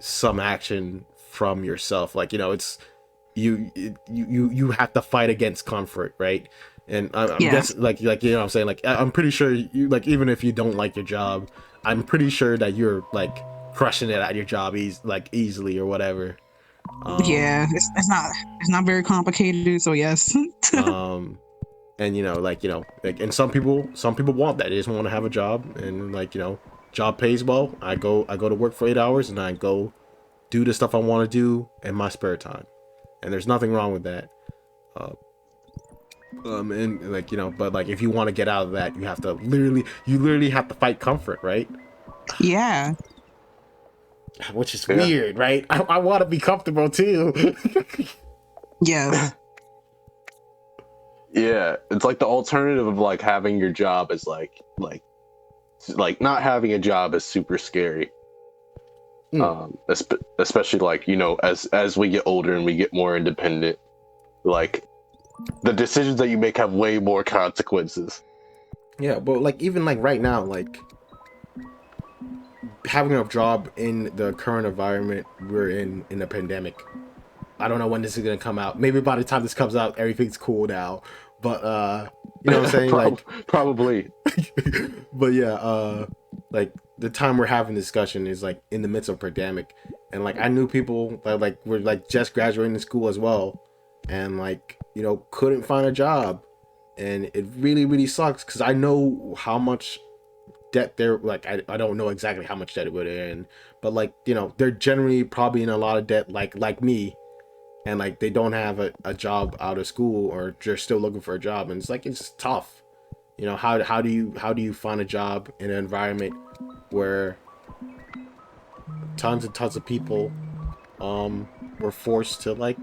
some action from yourself. Like, you know, it's you have to fight against comfort, right? And I'm guessing, like you know what I'm saying, like I'm pretty sure you, like, even if you don't like your job, I'm pretty sure that you're like crushing it at your job easily or whatever. Yeah, it's not very complicated, so yes. And you know, like, and some people want that. They just want to have a job, and like, you know, job pays well. I go to work for 8 hours and I go do the stuff I want to do in my spare time, and there's nothing wrong with that. And like, you know, but like, if you want to get out of that, you have to literally have to fight comfort, right? Yeah. Which is weird, right? I want to be comfortable too. Yeah. Yeah, it's like the alternative of like having your job is like like not having a job is super scary. Especially like, you know, as we get older and we get more independent, like the decisions that you make have way more consequences. Yeah, but like even like right now, like having a job in the current environment we're in the pandemic. I don't know when this is gonna come out. Maybe by the time this comes out, everything's cool now. But you know what I'm saying? Probably. But yeah, like the time we're having discussion is like in the midst of pandemic, and like I knew people that like were like just graduating school as well, and like, you know, couldn't find a job, and it really sucks because I know how much debt they're like. I don't know exactly how much debt they're in, but like, you know, they're generally probably in a lot of debt like me, and like they don't have a job out of school, or they're still looking for a job, and it's like it's tough. You know, how do you find a job in an environment where tons and tons of people were forced to like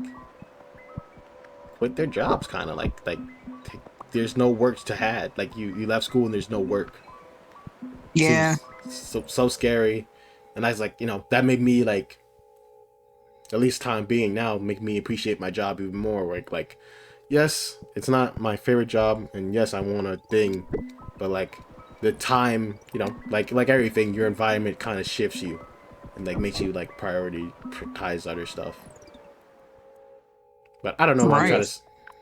quit their jobs, kind of like there's no work to had, like you left school and there's no work. Yeah. Seems so scary. And I was like, you know, that made me like, at least time being now, make me appreciate my job even more. Like yes, it's not my favorite job, and yes, I want a thing, but like the time, you know, like everything, your environment kind of shifts you and like makes you like prioritize other stuff. But I don't know what I'm trying to.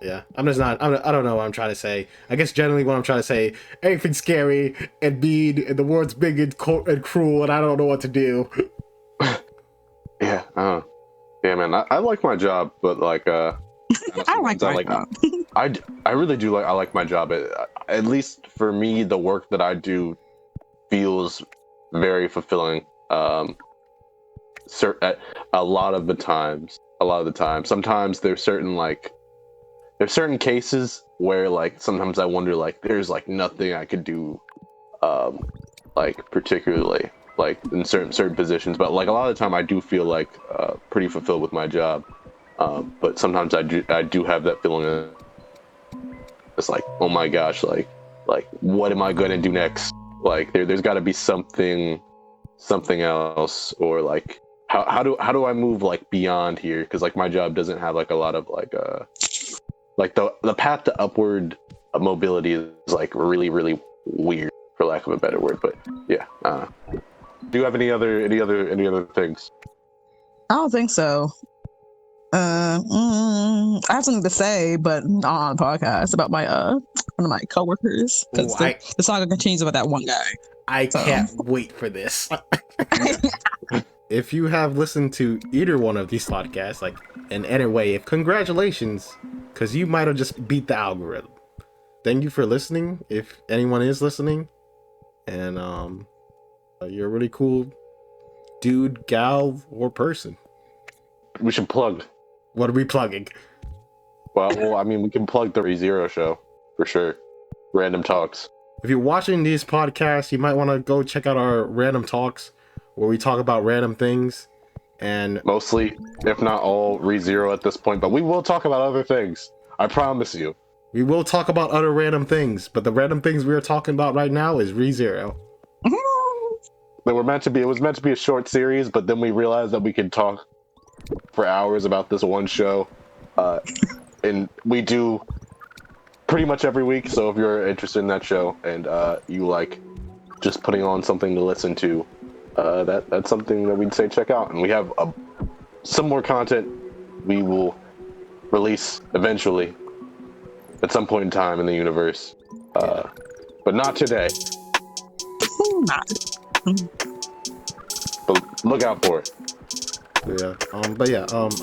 Yeah, I'm just not. I don't know what I'm trying to say. I guess generally what I'm trying to say, everything's scary and mean, and the world's big and cruel, and I don't know what to do. Yeah, yeah, man. I like my job, but like, I like my job. I really do like. I like my job. At least for me, the work that I do feels very fulfilling. A lot of the times. Sometimes there's certain cases where like sometimes I wonder like there's like nothing I could do, like particularly like in certain positions. But like a lot of the time I do feel like pretty fulfilled with my job. But sometimes I do have that feeling. It's like, oh my gosh, like what am I going to do next? Like there's got to be something else, or like how do I move like beyond here? Because like my job doesn't have like a lot of like the path to upward mobility is like really weird, for lack of a better word. But yeah, do you have any other things? I don't think so. I have something to say, but not on the podcast, about my one of my coworkers. Because the saga continues about that one guy. I can't wait for this. If you have listened to either one of these podcasts, like in any way, congratulations, because you might have just beat the algorithm. Thank you for listening, if anyone is listening, and you're a really cool dude, gal, or person. We should plug. What are we plugging? Well, I mean, we can plug the Rezero show for sure. Random Talks. If you're watching these podcasts, you might want to go check out our Random Talks, where we talk about random things, and mostly, if not all, Rezero at this point. But we will talk about other things. I promise you. We will talk about other random things, but the random things we are talking about right now is Rezero. It was meant to be a short series, but then we realized that we could talk for hours about this one show, and we do pretty much every week. So if you're interested in that show and you like just putting on something to listen to, that's something that we'd say check out. And we have some more content we will release eventually at some point in time in the universe, but not today. But look out for it. Yeah. I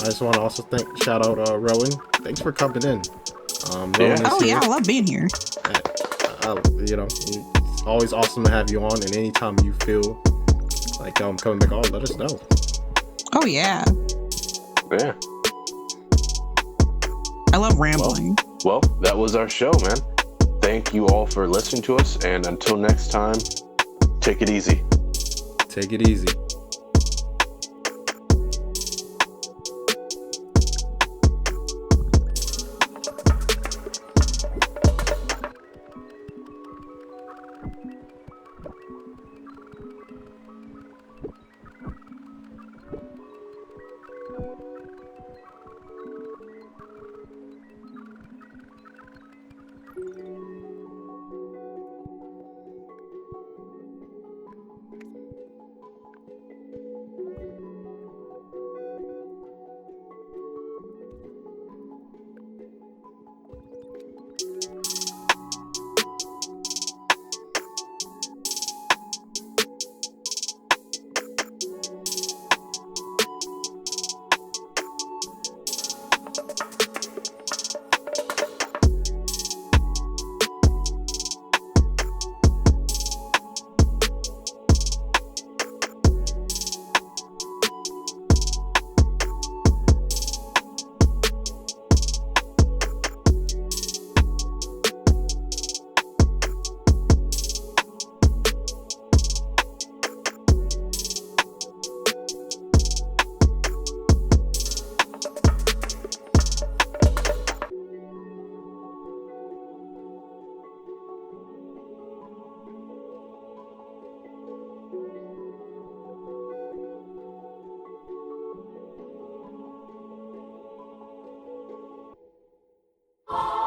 just want to also shout out Rowen. Thanks for coming in. Rowen I love being here. You know, it's always awesome to have you on, and anytime you feel like coming back on, let us know. Oh yeah. Yeah. I love rambling. Well, that was our show, man. Thank you all for listening to us, and until next time, take it easy. Take it easy.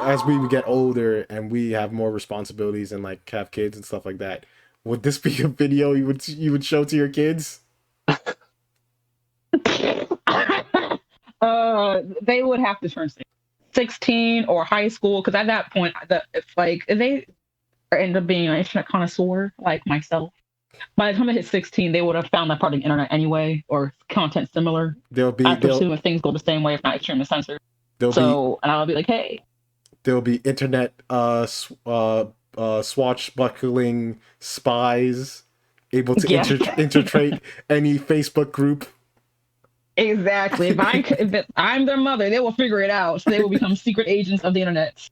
as we get older and we have more responsibilities and like have kids and stuff like that, would this be a video you would show to your kids? They would have to turn 16 or high school, because at that point, if they end up being an internet connoisseur like myself, by the time they hit 16, they would have found that part of the internet anyway, or content similar. They'll if things go the same way, if not extremely censored. And I'll be like, hey, there'll be internet swashbuckling spies able to infiltrate any Facebook group. Exactly. If I'm their mother, they will figure it out. So they will become secret agents of the internet.